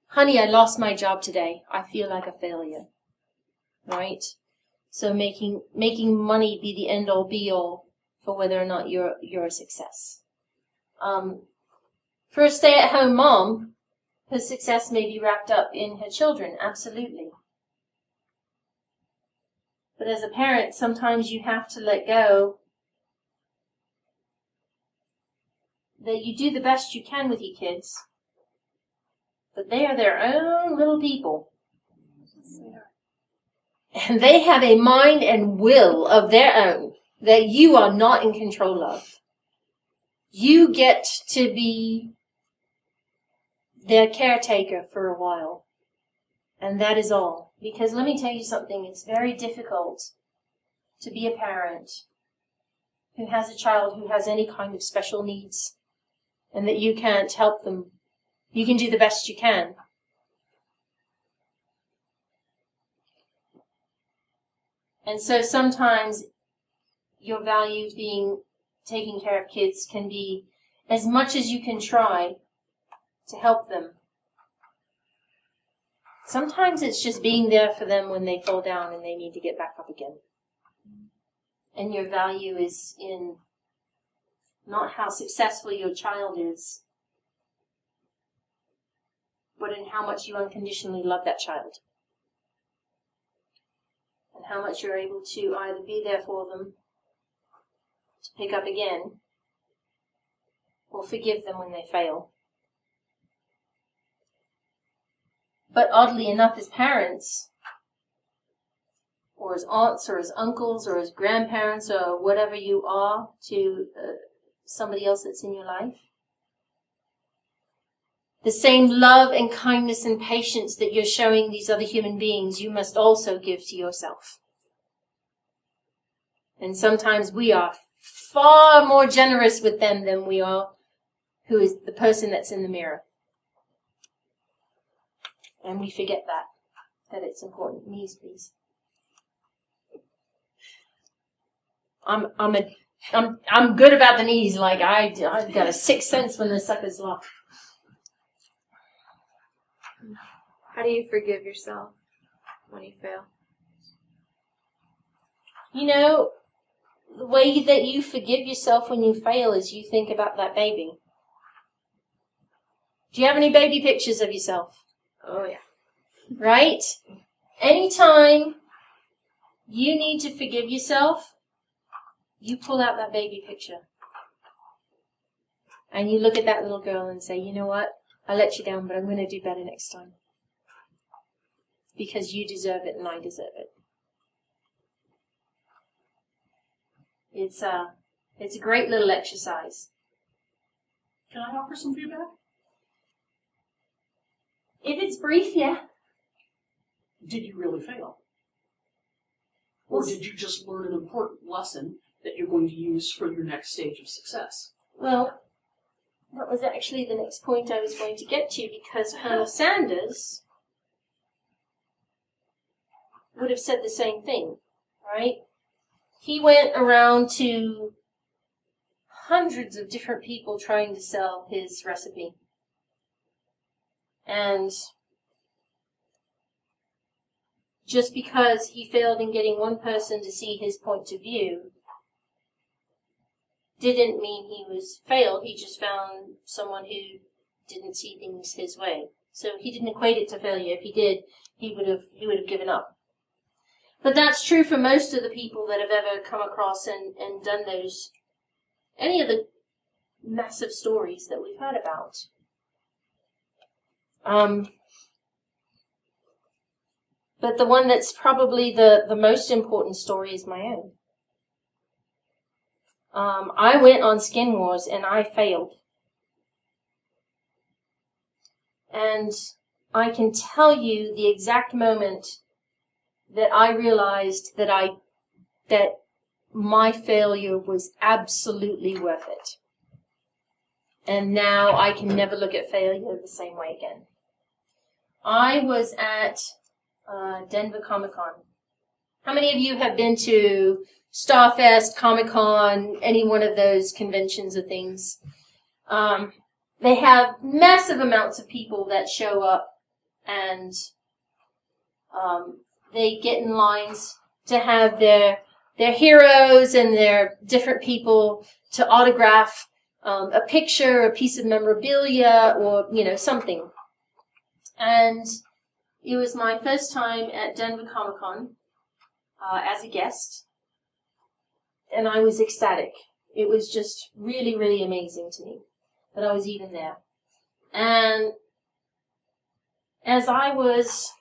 honey, I lost my job today. I feel like a failure. Right? So making money be the end all be all for whether or not you're a success. For a stay-at-home mom, her success may be wrapped up in her children, absolutely. But as a parent, sometimes you have to let go that you do the best you can with your kids, but they are their own little people. And they have a mind and will of their own that you are not in control of. You get to be their caretaker for a while. And that is all. Because let me tell you something, it's very difficult to be a parent who has a child who has any kind of special needs and that you can't help them. You can do the best you can. And so sometimes your value being taking care of kids can be as much as you can try to help them. Sometimes it's just being there for them when they fall down and they need to get back up again. And your value is in not how successful your child is, but in how much you unconditionally love that child. And how much you're able to either be there for them to pick up again, or forgive them when they fail. But oddly enough, as parents, or as aunts, or as uncles, or as grandparents, or whatever you are to somebody else that's in your life, the same love and kindness and patience that you're showing these other human beings, you must also give to yourself. And sometimes we are far more generous with them than we are who is the person that's in the mirror. And we forget that it's important. Knees, please. I'm good about the knees. Like I've got a sixth sense when the sucker's locked. How do you forgive yourself when you fail? You know, the way that you forgive yourself when you fail is you think about that baby. Do you have any baby pictures of yourself? Oh, yeah. Right? Anytime you need to forgive yourself, you pull out that baby picture. And you look at that little girl and say, you know what? I let you down, but I'm going to do better next time. Because you deserve it and I deserve it. It's a great little exercise. Can I offer some feedback? If it's brief, yeah. Did you really fail? Or did you just learn an important lesson that you're going to use for your next stage of success? Well, that was actually the next point I was going to get to, because Colonel Sanders would have said the same thing, right? He went around to hundreds of different people trying to sell his recipe. And just because he failed in getting one person to see his point of view didn't mean he was failed. He just found someone who didn't see things his way. So he didn't equate it to failure. If he did, he would have given up. But that's true for most of the people that have ever come across and done any of the massive stories that we've heard about. But the one that's probably the most important story is my own. I went on Skin Wars and I failed. And I can tell you the exact moment that I realized that my failure was absolutely worth it. And now I can never look at failure the same way again. I was at Denver Comic-Con. How many of you have been to Starfest, Comic-Con, any one of those conventions or things? They have massive amounts of people that show up, and they get in lines to have their heroes and their different people to autograph a picture, a piece of memorabilia, or, something. And it was my first time at Denver Comic-Con as a guest, and I was ecstatic. It was just really, really amazing to me that I was even there. And as I was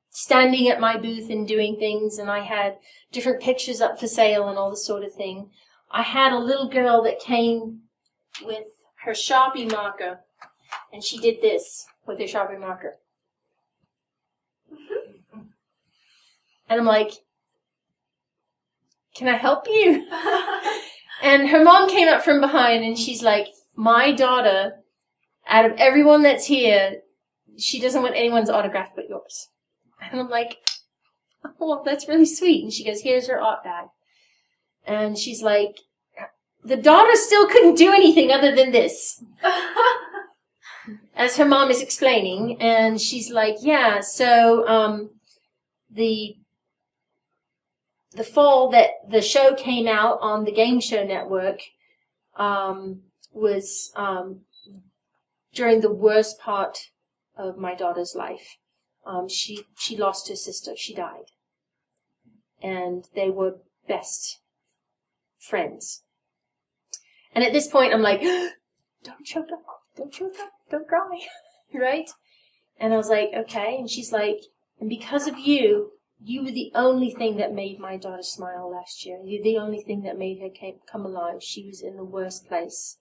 standing at my booth and doing things, and I had different pictures up for sale and all this sort of thing, I had a little girl that came with her Sharpie marker, and she did this with her Sharpie marker. And I'm like, can I help you? And her mom came up from behind, and she's like, my daughter, out of everyone that's here, she doesn't want anyone's autograph but yours. And I'm like, oh, that's really sweet. And she goes, here's her art bag. And she's like, the daughter still couldn't do anything other than this. As her mom is explaining. And she's like, yeah, so the fall that the show came out on the Game Show Network was during the worst part of my daughter's life. She lost her sister. She died. And they were best friends. And at this point, I'm like, don't choke up, don't cry, right? And I was like, okay. And she's like, and because of you, you were the only thing that made my daughter smile last year. You're the only thing that made her come alive. She was in the worst place.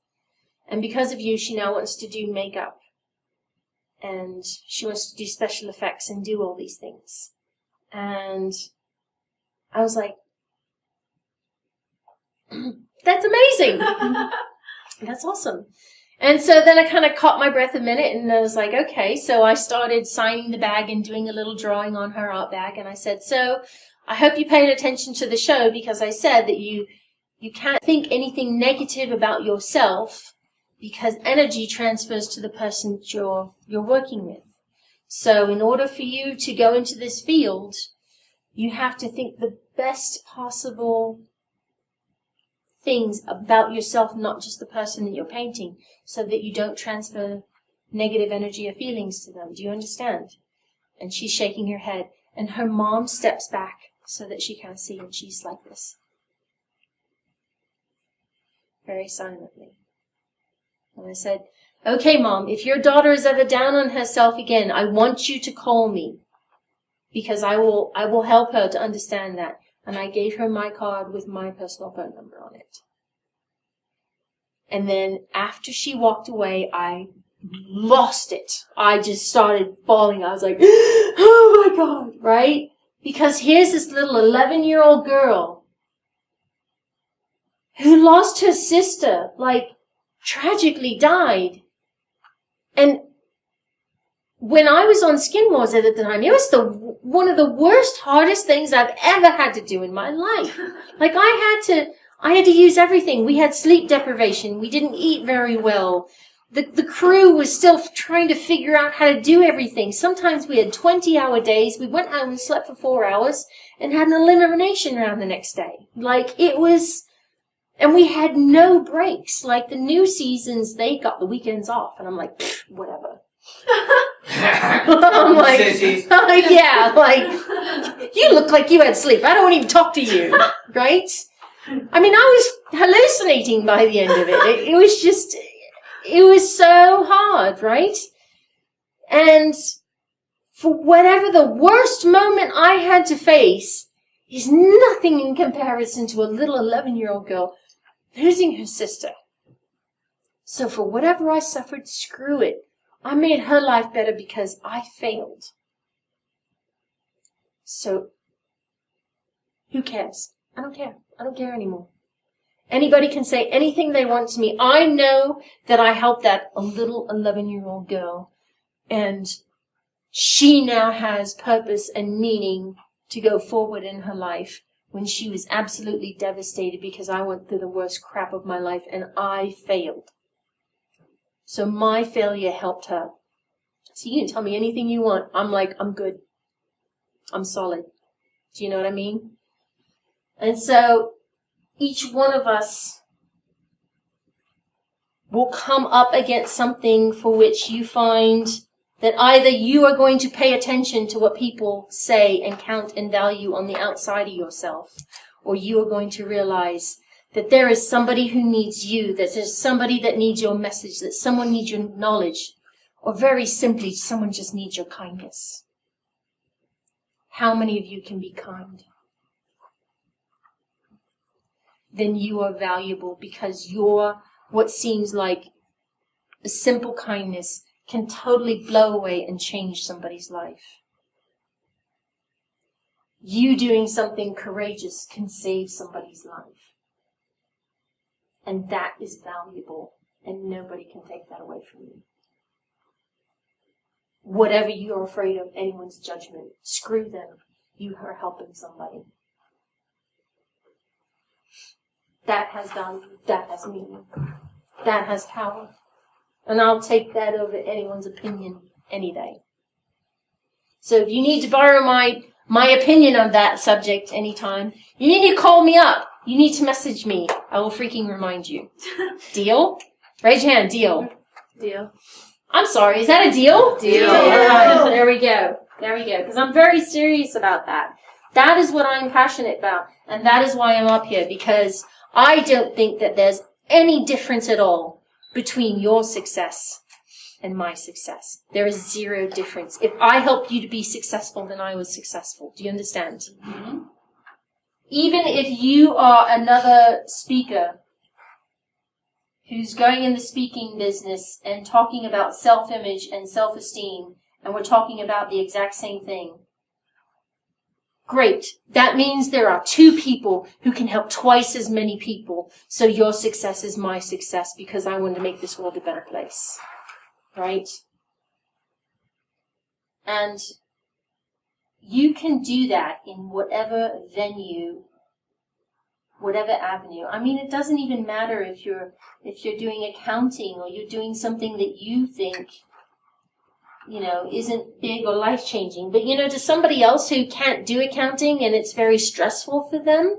And because of you, she now wants to do makeup. And she wants to do special effects and do all these things. And I was like, that's amazing. That's awesome. And so then I kind of caught my breath a minute, and I was like, okay. So I started signing the bag and doing a little drawing on her art bag. And I said, so I hope you paid attention to the show, because I said that you can't think anything negative about yourself, because energy transfers to the person that you're working with. So in order for you to go into this field, you have to think the best possible things about yourself, not just the person that you're painting, so that you don't transfer negative energy or feelings to them. Do you understand? And she's shaking her head, and her mom steps back so that she can't see, and she's like this, very silently. And I said, okay, Mom, if your daughter is ever down on herself again, I want you to call me, because I will help her to understand that. And I gave her my card with my personal phone number on it. And then after she walked away, I lost it. I just started bawling. I was like, oh my God, right? Because here's this little 11-year-old girl who lost her sister, like tragically died. And when I was on Skin Wars at the time, it was one of the worst, hardest things I've ever had to do in my life. Like I had to use everything. We had sleep deprivation. We didn't eat very well. The crew was still trying to figure out how to do everything. Sometimes we had 20-hour days. We went home and slept for 4 hours and had an elimination round the next day. Like it was, and we had no breaks. Like the new seasons, they got the weekends off. And I'm like, whatever. I'm like, yeah, like, you look like you had sleep. I don't want to even talk to you, right? I mean, I was hallucinating by the end of it. It was so hard, right? And for whatever the worst moment I had to face is nothing in comparison to a little 11-year-old girl losing her sister. So for whatever I suffered, screw it. I made her life better because I failed. So, who cares? I don't care. I don't care anymore. Anybody can say anything they want to me. I know that I helped that a little 11-year-old girl, and she now has purpose and meaning to go forward in her life when she was absolutely devastated because I went through the worst crap of my life and I failed. So my failure helped her. So you can tell me anything you want. I'm like, I'm good. I'm solid. Do you know what I mean? And so each one of us will come up against something for which you find that either you are going to pay attention to what people say and count and value on the outside of yourself, or you are going to realize that there is somebody who needs you, that there's somebody that needs your message, that someone needs your knowledge, or very simply, someone just needs your kindness. How many of you can be kind? Then you are valuable because your, what seems like a simple kindness can totally blow away and change somebody's life. You doing something courageous can save somebody's life. And that is valuable, and nobody can take that away from you. Whatever you're afraid of, anyone's judgment, screw them. You are helping somebody. That has value. That has meaning. That has power. And I'll take that over anyone's opinion any day. So if you need to borrow my opinion on that subject anytime, you need to call me up. You need to message me. I will freaking remind you. Deal? Raise your hand. Deal. Deal. I'm sorry. Is that a deal? Deal. All right. There we go. There we go. Because I'm very serious about that. That is what I'm passionate about. And that is why I'm up here. Because I don't think that there's any difference at all between your success and my success. There is zero difference. If I helped you to be successful, then I was successful. Do you understand? Mm-hmm. Even if you are another speaker who's going in the speaking business and talking about self-image and self-esteem, and we're talking about the exact same thing, great. That means there are two people who can help twice as many people. So your success is my success because I want to make this world a better place. Right? And you can do that in whatever venue, whatever avenue. I mean, it doesn't even matter if you're doing accounting or you're doing something that you think isn't big or life-changing. But, to somebody else who can't do accounting and it's very stressful for them,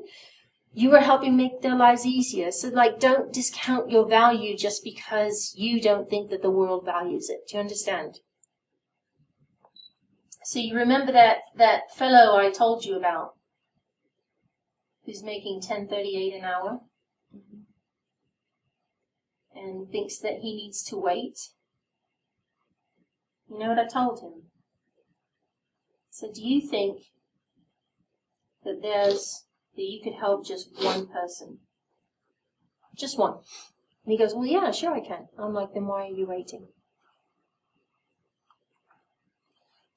you are helping make their lives easier. So, don't discount your value just because you don't think that the world values it. Do you understand? So you remember that fellow I told you about who's making $10.38 an hour and thinks that he needs to wait? You know what I told him? So do you think that you could help just one person? Just one. And he goes, well, yeah, sure I can. I'm like, then why are you waiting?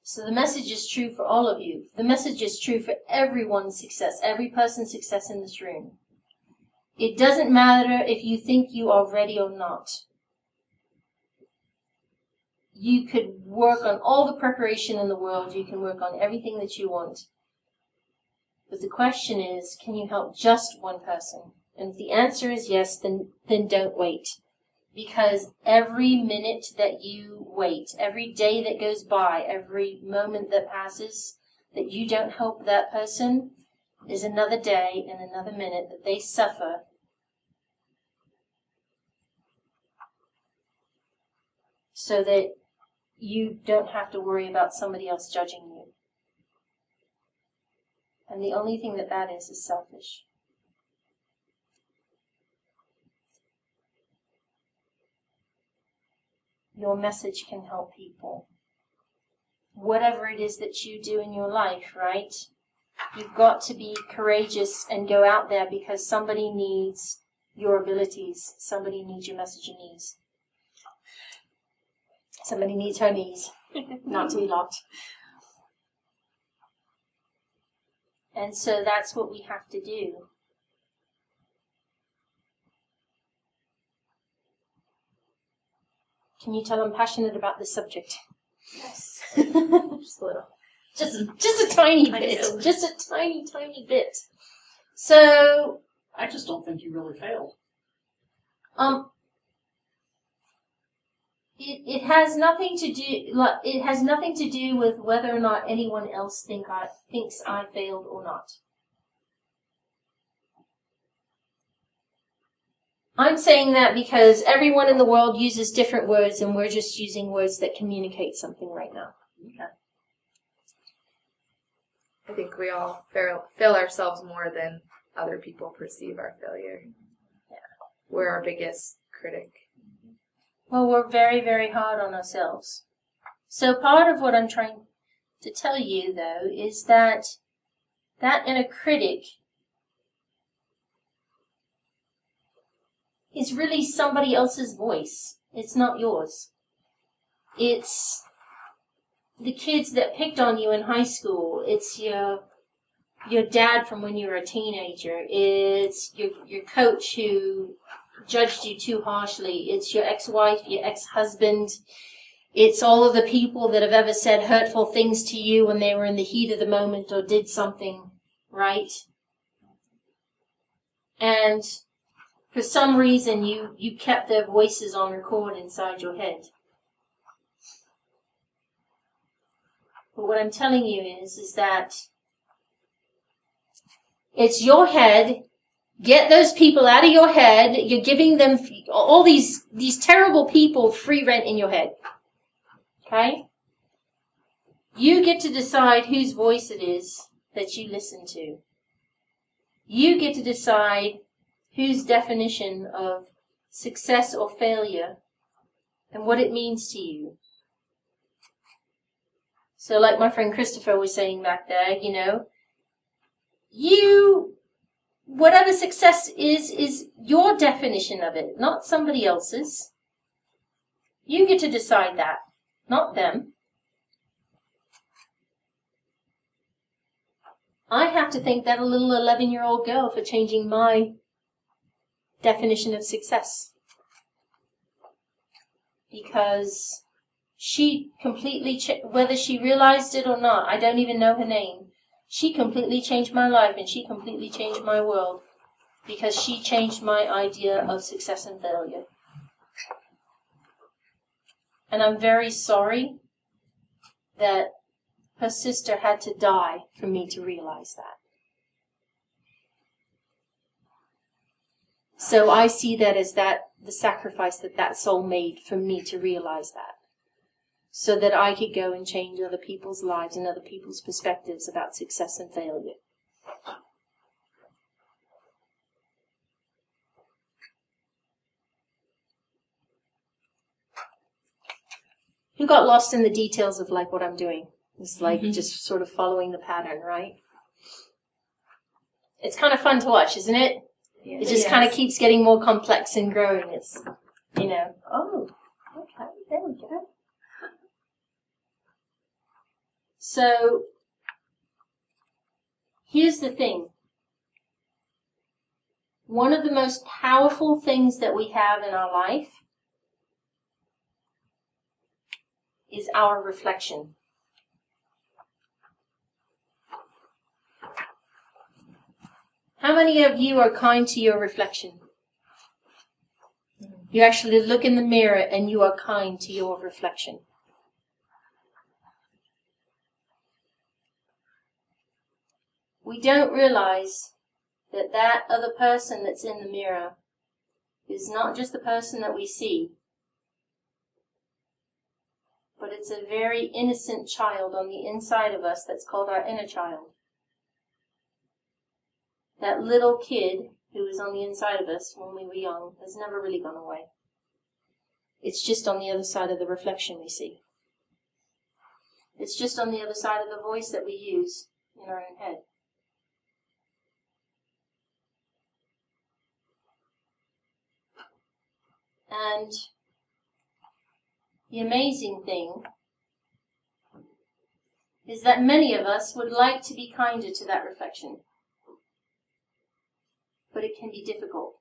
So the message is true for all of you. The message is true for everyone's success, every person's success in this room. It doesn't matter if you think you are ready or not. You could work on all the preparation in the world. You can work on everything that you want. But the question is, can you help just one person? And if the answer is yes, then don't wait. Because every minute that you wait, every day that goes by, every moment that passes that you don't help that person is another day and another minute that they suffer so that you don't have to worry about somebody else judging you. And the only thing that is selfish. Your message can help people. Whatever it is that you do in your life, right? You've got to be courageous and go out there because somebody needs your abilities. Somebody needs your message and knees. Somebody needs her knees, not to be locked. And so that's what we have to do. Can you tell I'm passionate about this subject? Yes. Just a little. Just a tiny bit. Just a tiny, tiny bit. So I just don't think you really failed. It has nothing to do. It has nothing to do with whether or not anyone else thinks I failed or not. I'm saying that because everyone in the world uses different words, and we're just using words that communicate something right now. Okay. I think we all fail ourselves more than other people perceive our failure. Yeah. We're our biggest critic. Well, we're very, very hard on ourselves. So part of what I'm trying to tell you, though, is that inner critic is really somebody else's voice. It's not yours. It's the kids that picked on you in high school. It's your dad from when you were a teenager. It's your coach who judged you too harshly. It's your ex-wife, your ex-husband. It's all of the people that have ever said hurtful things to you when they were in the heat of the moment or did something, right? And for some reason, you kept their voices on record inside your head. But what I'm telling you is that it's your head. Get those people out of your head. You're giving them all these terrible people free rent in your head. Okay? You get to decide whose voice it is that you listen to. You get to decide whose definition of success or failure and what it means to you. So like my friend Christopher was saying back there, whatever success is your definition of it, not somebody else's. You get to decide that, not them. I have to thank that little 11-year-old girl for changing my definition of success. Because she completely, whether she realized it or not, I don't even know her name. She completely changed my life and she completely changed my world because she changed my idea of success and failure. And I'm very sorry that her sister had to die for me to realize that. So I see that as the sacrifice that soul made for me to realize that. So that I could go and change other people's lives and other people's perspectives about success and failure. Who got lost in the details of like what I'm doing? It's like just sort of following the pattern, right? It's kind of fun to watch, isn't it? Yeah. It just kind of keeps getting more complex and growing. It's, oh, okay, there we go. So, here's the thing. One of the most powerful things that we have in our life is our reflection. How many of you are kind to your reflection? You actually look in the mirror and you are kind to your reflection. We don't realize that other person that's in the mirror is not just the person that we see, but it's a very innocent child on the inside of us that's called our inner child. That little kid who is on the inside of us when we were young has never really gone away. It's just on the other side of the reflection we see. It's just on the other side of the voice that we use in our own head. And the amazing thing is that many of us would like to be kinder to that reflection. But it can be difficult.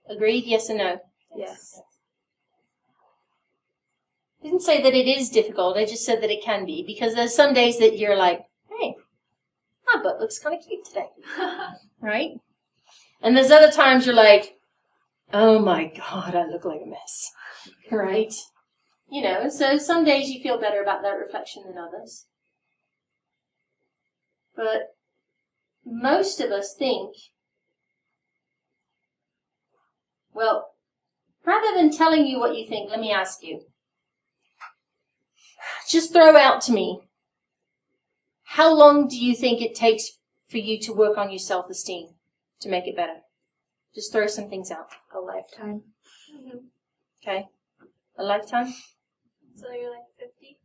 Agreed? Yes or no? Yes. I didn't say that it is difficult. I just said that it can be. Because there's some days that you're like, hey, my butt looks kind of cute today. Right? And there's other times you're like, oh my God, I look like a mess. Right? So some days you feel better about that reflection than others. But most of us think, well, rather than telling you what you think, let me ask you. Just throw out to me, how long do you think it takes for you to work on your self-esteem to make it better? Just throw some things out. A lifetime. Okay? A lifetime? So you're like 50?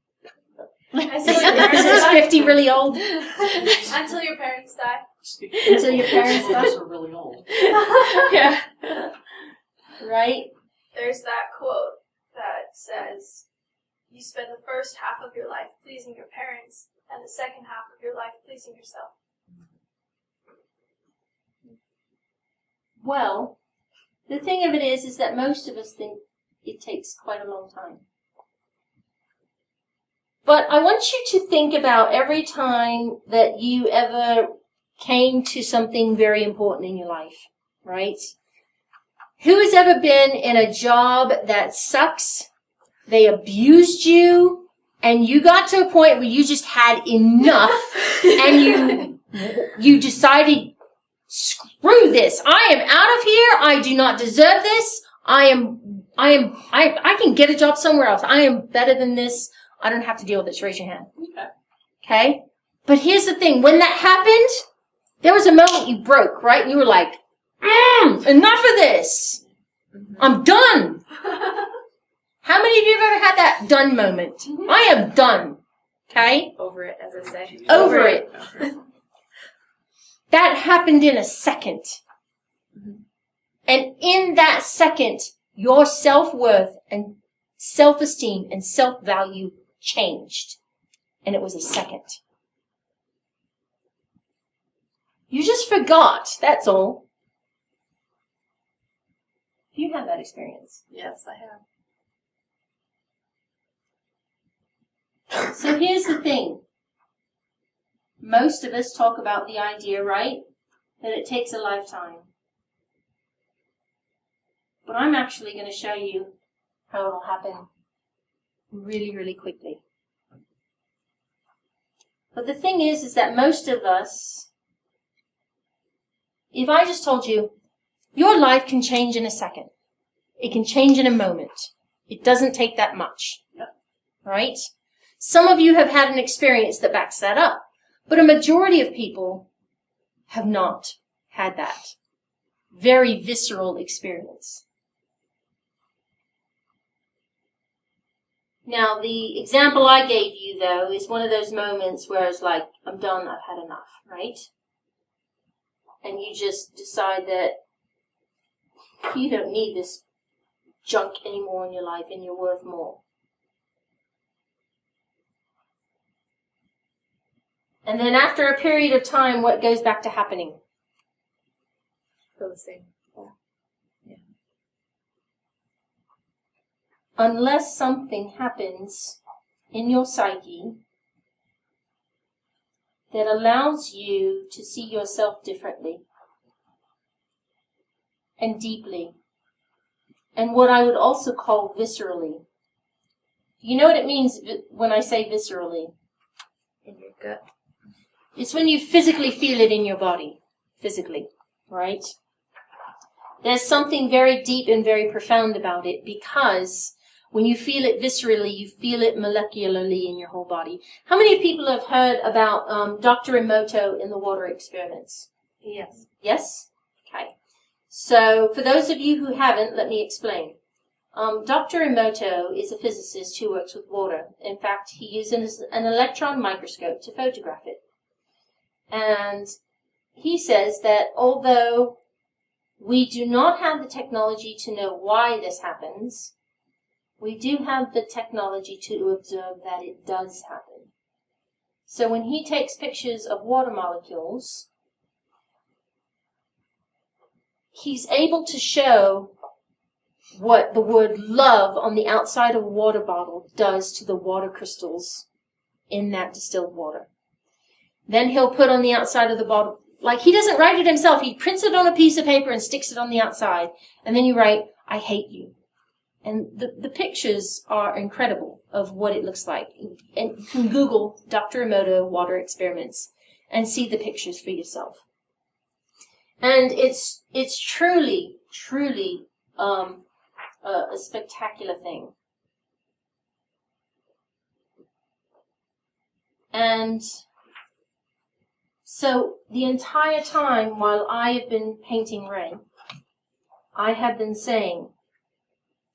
Is 50 really old? Until your parents die. Until your parents die? Those are really old. Yeah. Right? There's that quote that says, you spend the first half of your life pleasing your parents and the second half of your life pleasing yourself. Well, the thing of it is that most of us think it takes quite a long time. But I want you to think about every time that you ever came to something very important in your life, right? Who has ever been in a job that sucks? They abused you, and you got to a point where you just had enough, and you decided, screw this. I am out of here. I do not deserve this. I can get a job somewhere else. I am better than this. I don't have to deal with this. Raise your hand. Okay? But here's the thing. When that happened, there was a moment you broke, right? And you were like, enough of this. I'm done. How many of you have ever had that done moment? I am done. Okay? Over it, as I say. Over it. That happened in a second. And in that second, your self-worth and self-esteem and self-value changed. And it was a second. You just forgot, that's all. You had that experience. Yes, I have. So here's the thing. Most of us talk about the idea, right, that it takes a lifetime. But I'm actually going to show you how it'll happen really, really quickly. But the thing is that most of us, if I just told you, your life can change in a second. It can change in a moment. It doesn't take that much. Yep. Right? Some of you have had an experience that backs that up. But a majority of people have not had that very visceral experience. Now, the example I gave you, though, is one of those moments where it's like, I'm done, I've had enough, right? And you just decide that you don't need this junk anymore in your life and you're worth more. And then after a period of time, what goes back to happening? Feel the same. Unless something happens in your psyche that allows you to see yourself differently and deeply, and what I would also call viscerally. You know what it means when I say viscerally? In your gut. It's when you physically feel it in your body, physically, right? There's something very deep and very profound about it, because when you feel it viscerally, you feel it molecularly in your whole body. How many people have heard about Dr. Emoto in the water experiments? Yes. Yes? Okay. So for those of you who haven't, let me explain. Dr. Emoto is a physicist who works with water. In fact, he uses an electron microscope to photograph it. And he says that although we do not have the technology to know why this happens, we do have the technology to observe that it does happen. So when he takes pictures of water molecules, he's able to show what the word love on the outside of a water bottle does to the water crystals in that distilled water. Then he'll put on the outside of the bottle, like he doesn't write it himself, he prints it on a piece of paper and sticks it on the outside. And then you write, I hate you. And the pictures are incredible of what it looks like. And you can Google Dr. Emoto water experiments and see the pictures for yourself. And it's truly, truly a spectacular thing. And so the entire time while I have been painting Ray, I have been saying,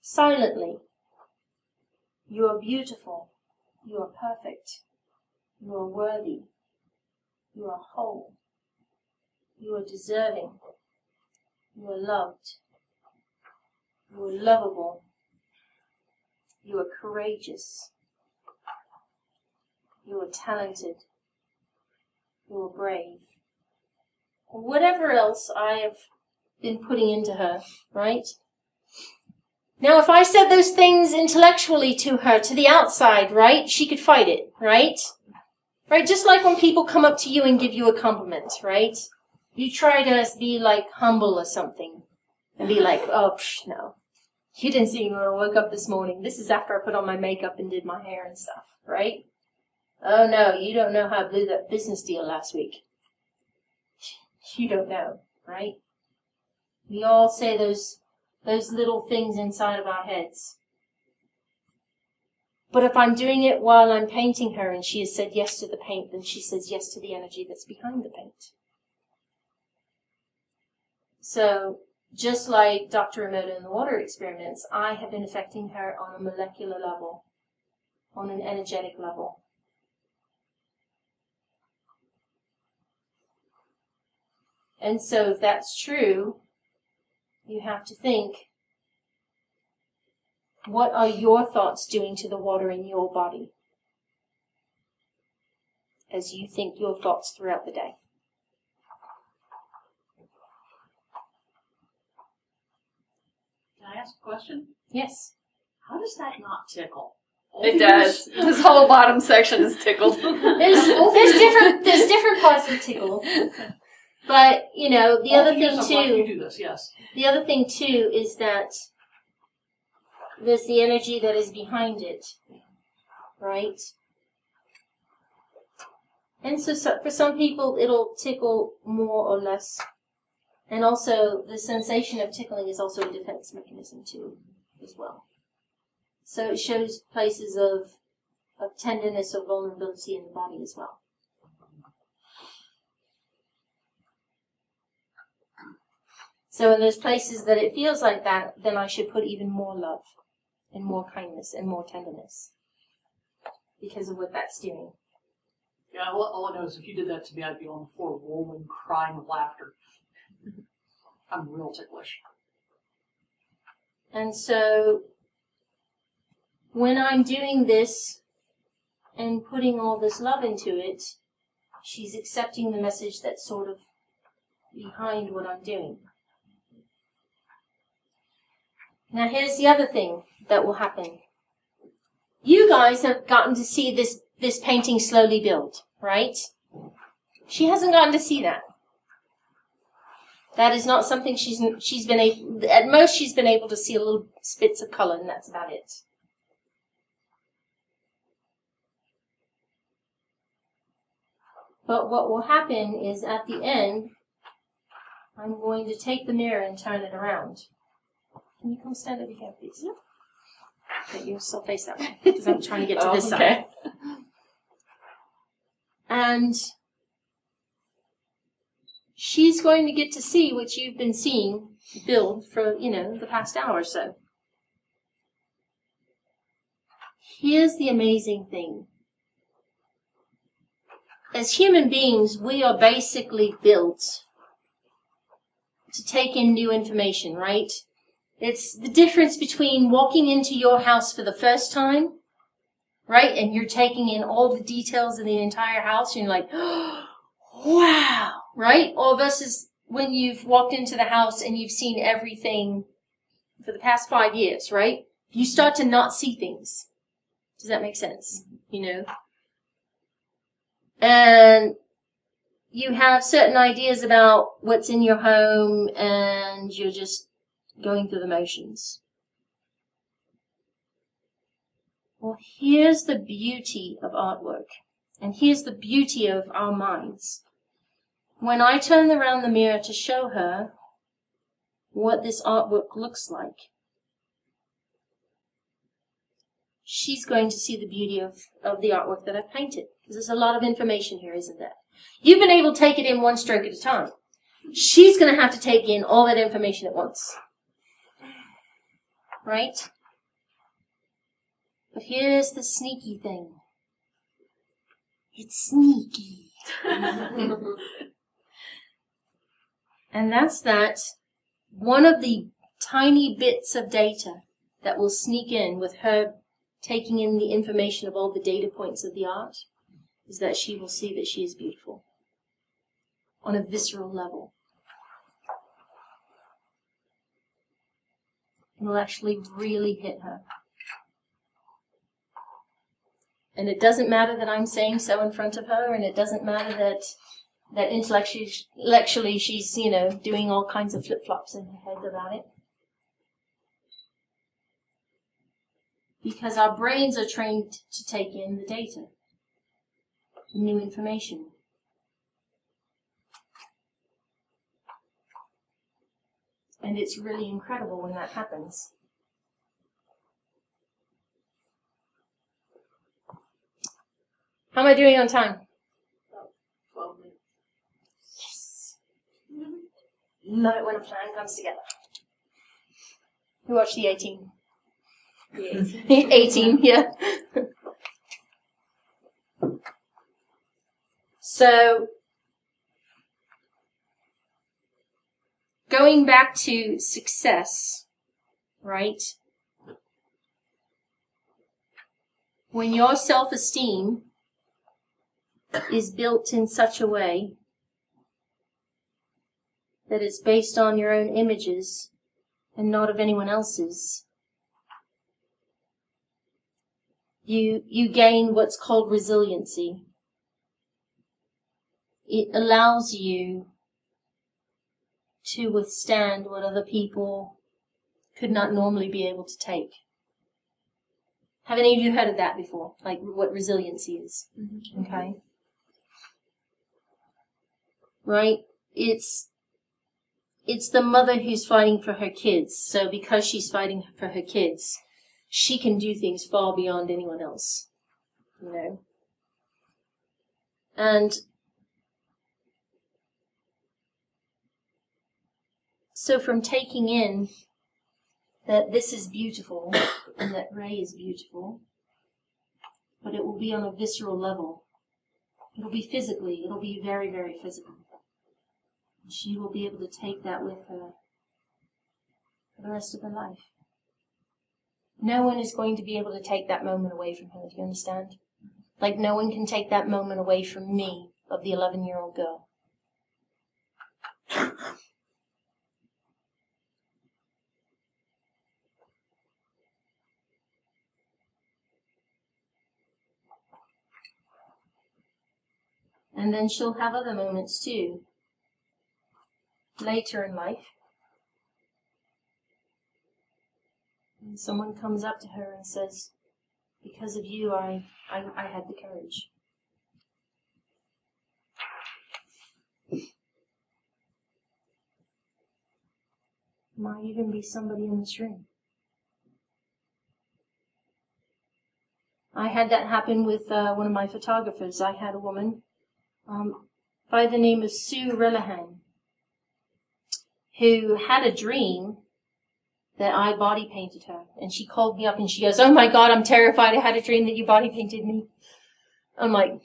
silently, you are beautiful, you are perfect, you are worthy, you are whole, you are deserving, you are loved, you are lovable, you are courageous, you are talented, you are brave, or whatever else I have been putting into her, right? Now, if I said those things intellectually to her, to the outside, right, she could fight it, right? Right, just like when people come up to you and give you a compliment, right? You try to be, like, humble or something and be like, oh, no. You didn't see me when I woke up this morning. This is after I put on my makeup and did my hair and stuff, right? Oh, no, you don't know how I blew that business deal last week. You don't know, right? We all say those little things inside of our heads. But if I'm doing it while I'm painting her and she has said yes to the paint, then she says yes to the energy that's behind the paint. So, just like Dr. Emoto in the water experiments, I have been affecting her on a molecular level, on an energetic level. And so if that's true, you have to think, what are your thoughts doing to the water in your body as you think your thoughts throughout the day? Can I ask a question? Yes. How does that not tickle? It does. This whole bottom section is tickled. There's different parts that tickle. But, you know, the other thing You do this, yes. The other thing too is that there's the energy that is behind it, right? And so for some people, it'll tickle more or less. And also, the sensation of tickling is also a defense mechanism too, as well. So it shows places of tenderness or vulnerability in the body as well. So in those places that it feels like that, then I should put even more love and more kindness and more tenderness because of what that's doing. Yeah, all I know is if you did that to me, I'd be on the floor rolling, crying with laughter. I'm real ticklish. And so when I'm doing this and putting all this love into it, she's accepting the message that's sort of behind what I'm doing. Now here's the other thing that will happen. You guys have gotten to see this painting slowly build, right? She hasn't gotten to see that. That is not something she's been able, at most she's been able to see a little spits of color, and that's about it. But what will happen is at the end, I'm going to take the mirror and turn it around. Can you come stand over here, please? Yeah. Okay, you'll still face that way, because I'm trying to get to this side. And she's going to get to see what you've been seeing build for, the past hour or so. Here's the amazing thing. As human beings, we are basically built to take in new information, right? It's the difference between walking into your house for the first time, right? And you're taking in all the details of the entire house, and you're like, oh, wow, right? Or versus when you've walked into the house and you've seen everything for the past 5 years, right? You start to not see things. Does that make sense? And you have certain ideas about what's in your home, and you're just going through the motions. Well, here's the beauty of artwork, and here's the beauty of our minds. When I turn around the mirror to show her what this artwork looks like, she's going to see the beauty of the artwork that I've painted. Because there's a lot of information here, isn't there? You've been able to take it in one stroke at a time. She's going to have to take in all that information at once. Right? But here's the sneaky thing. It's sneaky. And that's that one of the tiny bits of data that will sneak in with her taking in the information of all the data points of the art is that she will see that she is beautiful on a visceral level. It will actually really hit her. And it doesn't matter that I'm saying so in front of her, and it doesn't matter that intellectually she's, doing all kinds of flip-flops in her head about it. Because our brains are trained to take in the data, the new information. And it's really incredible when that happens. How am I doing on time? 12 minutes. Yes. Love it when a plan comes together. Who watched the 18? The 18, yeah. So, going back to success, right? When your self-esteem is built in such a way that it's based on your own images and not of anyone else's, you gain what's called resiliency. It allows you to withstand what other people could not normally be able to take. Have any of you heard of that before? Like what resiliency is? Mm-hmm. Okay. right? It's the mother who's fighting for her kids. So because she's fighting for her kids, she can do things far beyond anyone else, you know. And so from taking in that this is beautiful and that Ray is beautiful, but it will be on a visceral level. It'll be physically, it'll be very, very physical. She will be able to take that with her for the rest of her life. No one is going to be able to take that moment away from her, do you understand? Like no one can take that moment away from me, of the 11-year-old girl. And then she'll have other moments too, later in life. And someone comes up to her and says, because of you, I had the courage. Might even be somebody in this room. I had that happen with one of my photographers. I had a woman by the name of Sue Rellahan, who had a dream that I body painted her. And she called me up and she goes, "Oh my God, I'm terrified. I had a dream that you body painted me." I'm like,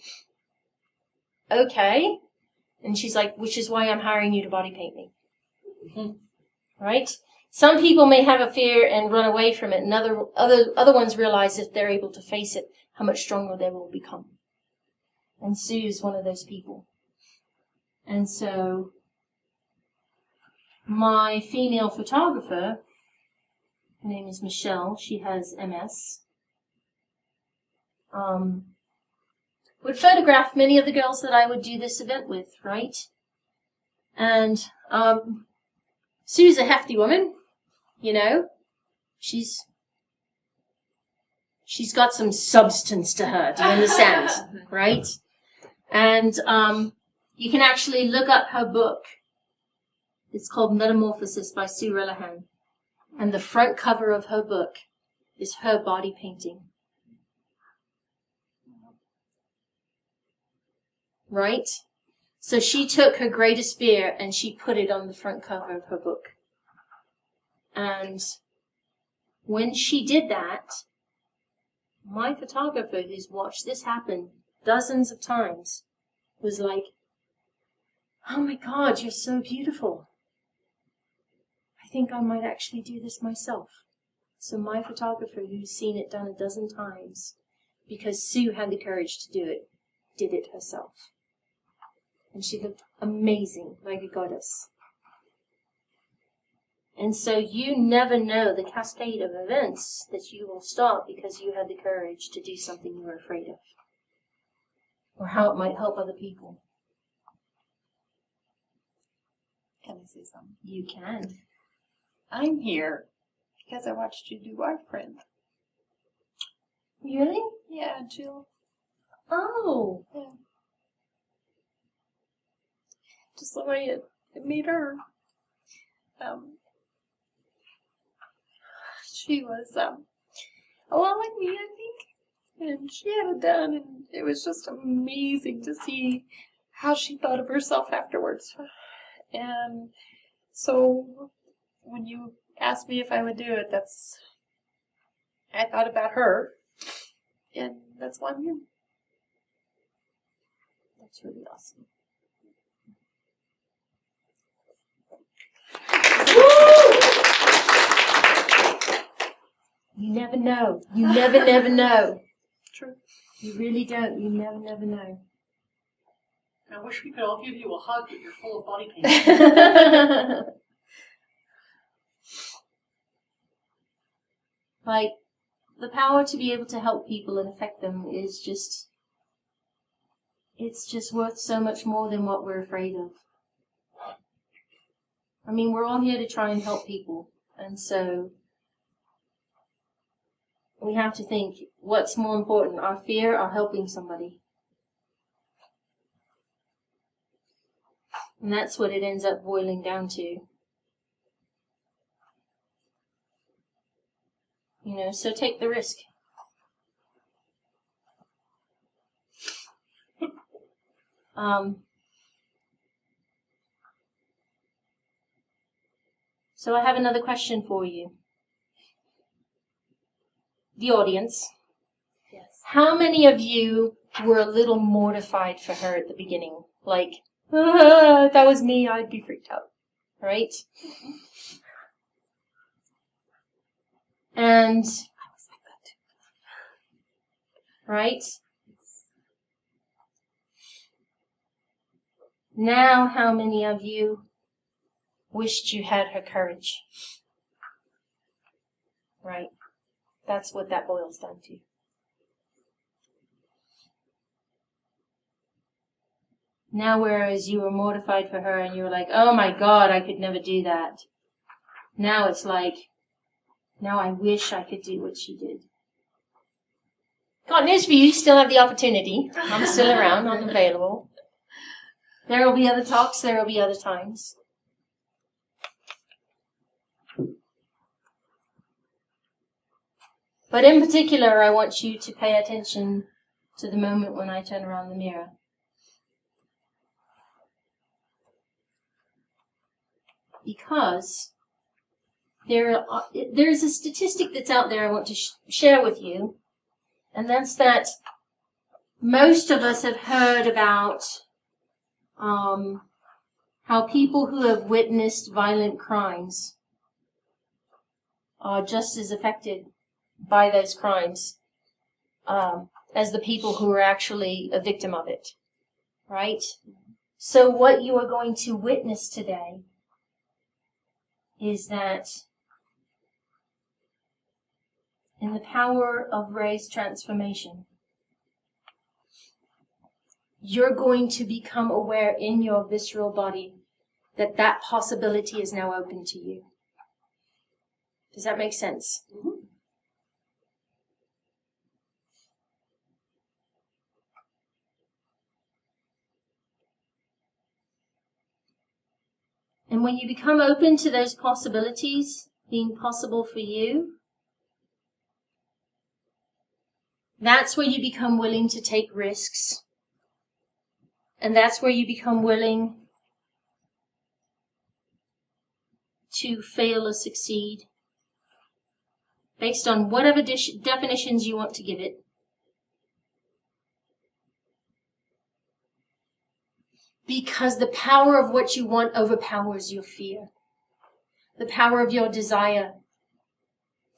okay. And she's like, which is why I'm hiring you to body paint me. Right? Some people may have a fear and run away from it, and other ones realize if they're able to face it, how much stronger they will become. And Sue's one of those people. And so my female photographer, her name is Michelle, she has MS, would photograph many of the girls that I would do this event with, right? And Sue's a hefty woman, you know. She's got some substance to her, do you understand? Right? And you can actually look up her book. It's called Metamorphosis by Sue Rellahan. And the front cover of her book is her body painting. Right? So she took her greatest fear and she put it on the front cover of her book. And when she did that, my photographer, who's watched this happen dozens of times, was like, "Oh my God, you're so beautiful. I think I might actually do this myself." So my photographer, who's seen it done a dozen times, because Sue had the courage to do it, did it herself. And she looked amazing, like a goddess. And so you never know the cascade of events that you will start because you had the courage to do something you were afraid of. Or how it might help other people. Can I say something? You can. I'm here because I watched you do our friend. Really? Yeah, Jill. Oh. Yeah. Just the way it made her. She was a lot like me, I think. And she had it done, and it was just amazing to see how she thought of herself afterwards. And so when you asked me if I would do it, I thought about her, and that's why I'm here. That's really awesome. You never know. You never know. True. You really don't. You never know. I wish we could all give you a hug, but you're full of body paint. Like, the power to be able to help people and affect them is just, it's just worth so much more than what we're afraid of. I mean, we're all here to try and help people. And so we have to think, what's more important, our fear or helping somebody? And that's what it ends up boiling down to. So take the risk. So I have another question for you. The audience. Yes. How many of you were a little mortified for her at the beginning? Like, if that was me, I'd be freaked out. Right? And I was like that too. Right? Now, how many of you wished you had her courage? Right? That's what that boils down to. Now, whereas you were mortified for her and you were like, oh my God, I could never do that. Now it's like, now I wish I could do what she did. Got news for you, you still have the opportunity. I'm still around, I'm available. There will be other talks, there will be other times. But in particular, I want you to pay attention to the moment when I turn around the mirror. Because there's a statistic that's out there I want to share with you, and that's that most of us have heard about how people who have witnessed violent crimes are just as affected by those crimes as the people who are actually a victim of it, right? So what you are going to witness today is that in the power of Ray's transformation, you're going to become aware in your visceral body that that possibility is now open to you. Does that make sense? Mm-hmm. And when you become open to those possibilities being possible for you, that's where you become willing to take risks. And that's where you become willing to fail or succeed based on whatever definitions you want to give it. Because the power of what you want overpowers your fear. The power of your desire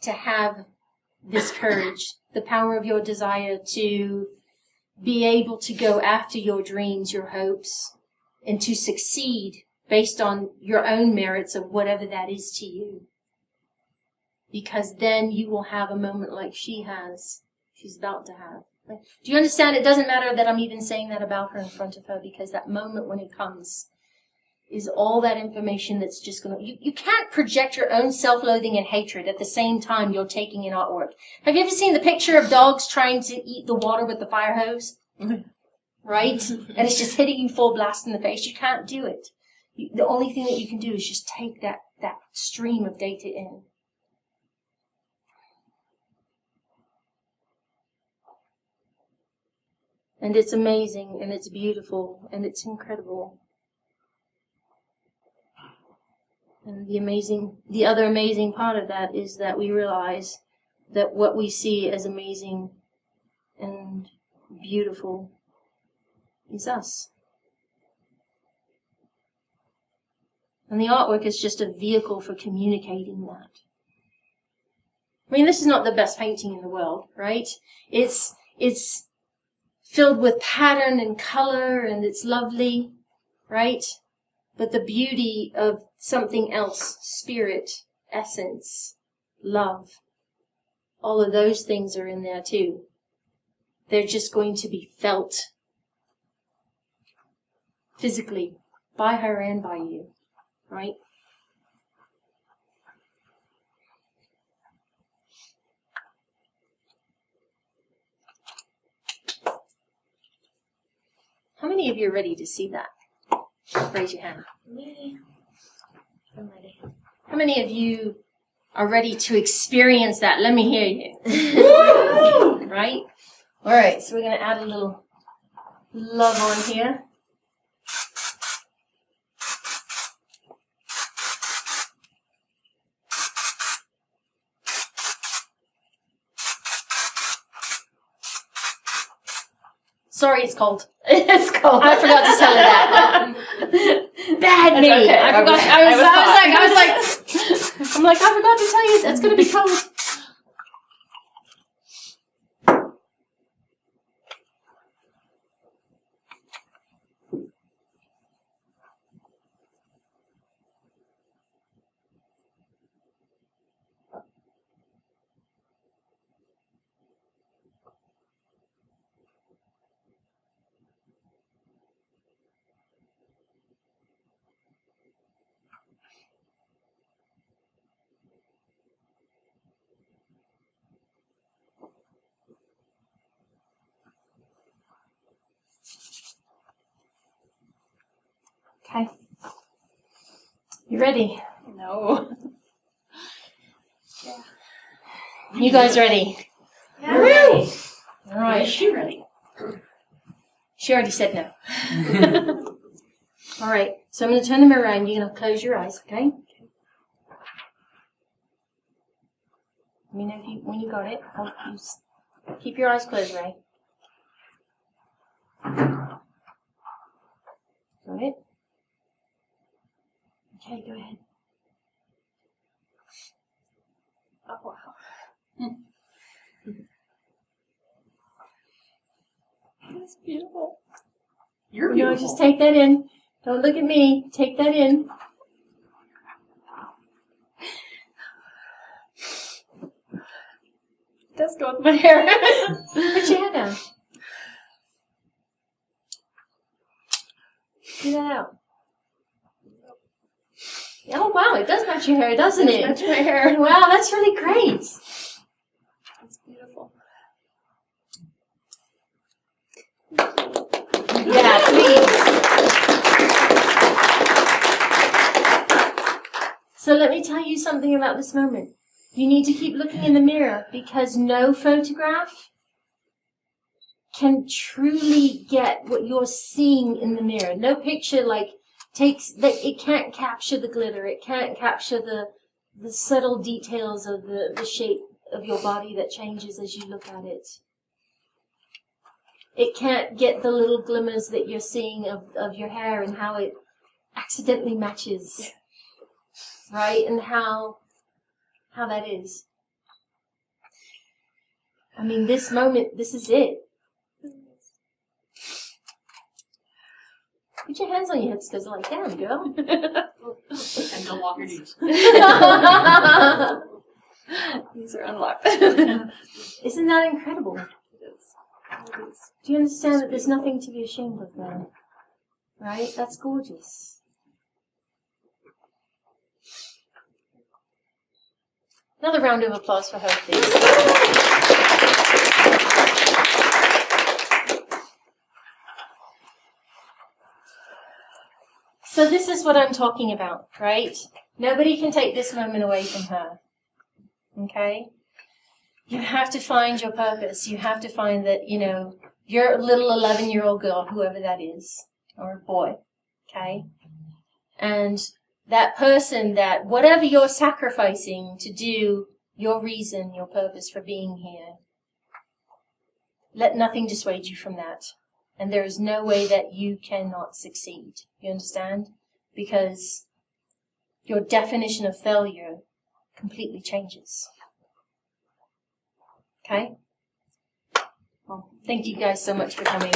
to have this courage. The power of your desire to be able to go after your dreams, your hopes, and to succeed based on your own merits of whatever that is to you. Because then you will have a moment like she's about to have. Do you understand? It doesn't matter that I'm even saying that about her in front of her, because that moment when it comes is all that information that's just going to... You can't project your own self-loathing and hatred at the same time you're taking in artwork. Have you ever seen the picture of dogs trying to eat the water with the fire hose? Right? And it's just hitting you full blast in the face. You can't do it. The only thing that you can do is just take that stream of data in. And it's amazing, and it's beautiful, and it's incredible. And the other amazing part of that is that we realize that what we see as amazing and beautiful is us. And the artwork is just a vehicle for communicating that. I mean, this is not the best painting in the world, right? It's filled with pattern and color, and it's lovely, right? But the beauty of something else, spirit, essence, love, all of those things are in there too. They're just going to be felt physically by her and by you, right? How many of you are ready to see that? Raise your hand. Me. I'm ready. How many of you are ready to experience that? Let me hear you. Right? All right, so we're going to add a little love on here. Sorry, it's cold. It's cold. I forgot to tell her that. Bad me. okay. I forgot. I'm like, I forgot to tell you that's going to be cold. Okay. You ready? No. You guys ready? Yeah. Woo! All Is right. she ready? She already said no. All right. So I'm going to turn the mirror around. You're going to close your eyes, okay? Let me know if when you got it. Keep your eyes closed, Ray. Got it? Okay, go ahead. Oh, wow. That's beautiful. You're No, beautiful. just take that in. Don't look at me. Take that in. It does go with my hair. Put your head down. Get that out. Oh, wow. It does match your hair, doesn't it? Match my hair. Wow, that's really great. It's beautiful. Yeah, please. So let me tell you something about this moment. You need to keep looking in the mirror because no photograph can truly get what you're seeing in the mirror. No picture it can't capture the glitter. It can't capture the subtle details of the shape of your body that changes as you look at it. It can't get the little glimmers that you're seeing of your hair and how it accidentally matches. Right? And how that is. I mean, this moment, this is it. Put your hands on your hips because they're like, damn, girl. And don't walk your knees. These are unlocked. Isn't that incredible? It is. Do you understand that there's nothing to be ashamed of there? Right? That's gorgeous. Another round of applause for her, please. So this is what I'm talking about, right? Nobody can take this moment away from her. Okay? You have to find your purpose. You have to find that, you're a little 11-year-old girl, whoever that is, or a boy. Okay? And that person that, whatever you're sacrificing to do your reason, your purpose for being here, let nothing dissuade you from that. And there is no way that you cannot succeed. You understand? Because your definition of failure completely changes. Okay? Well, thank you guys so much for coming.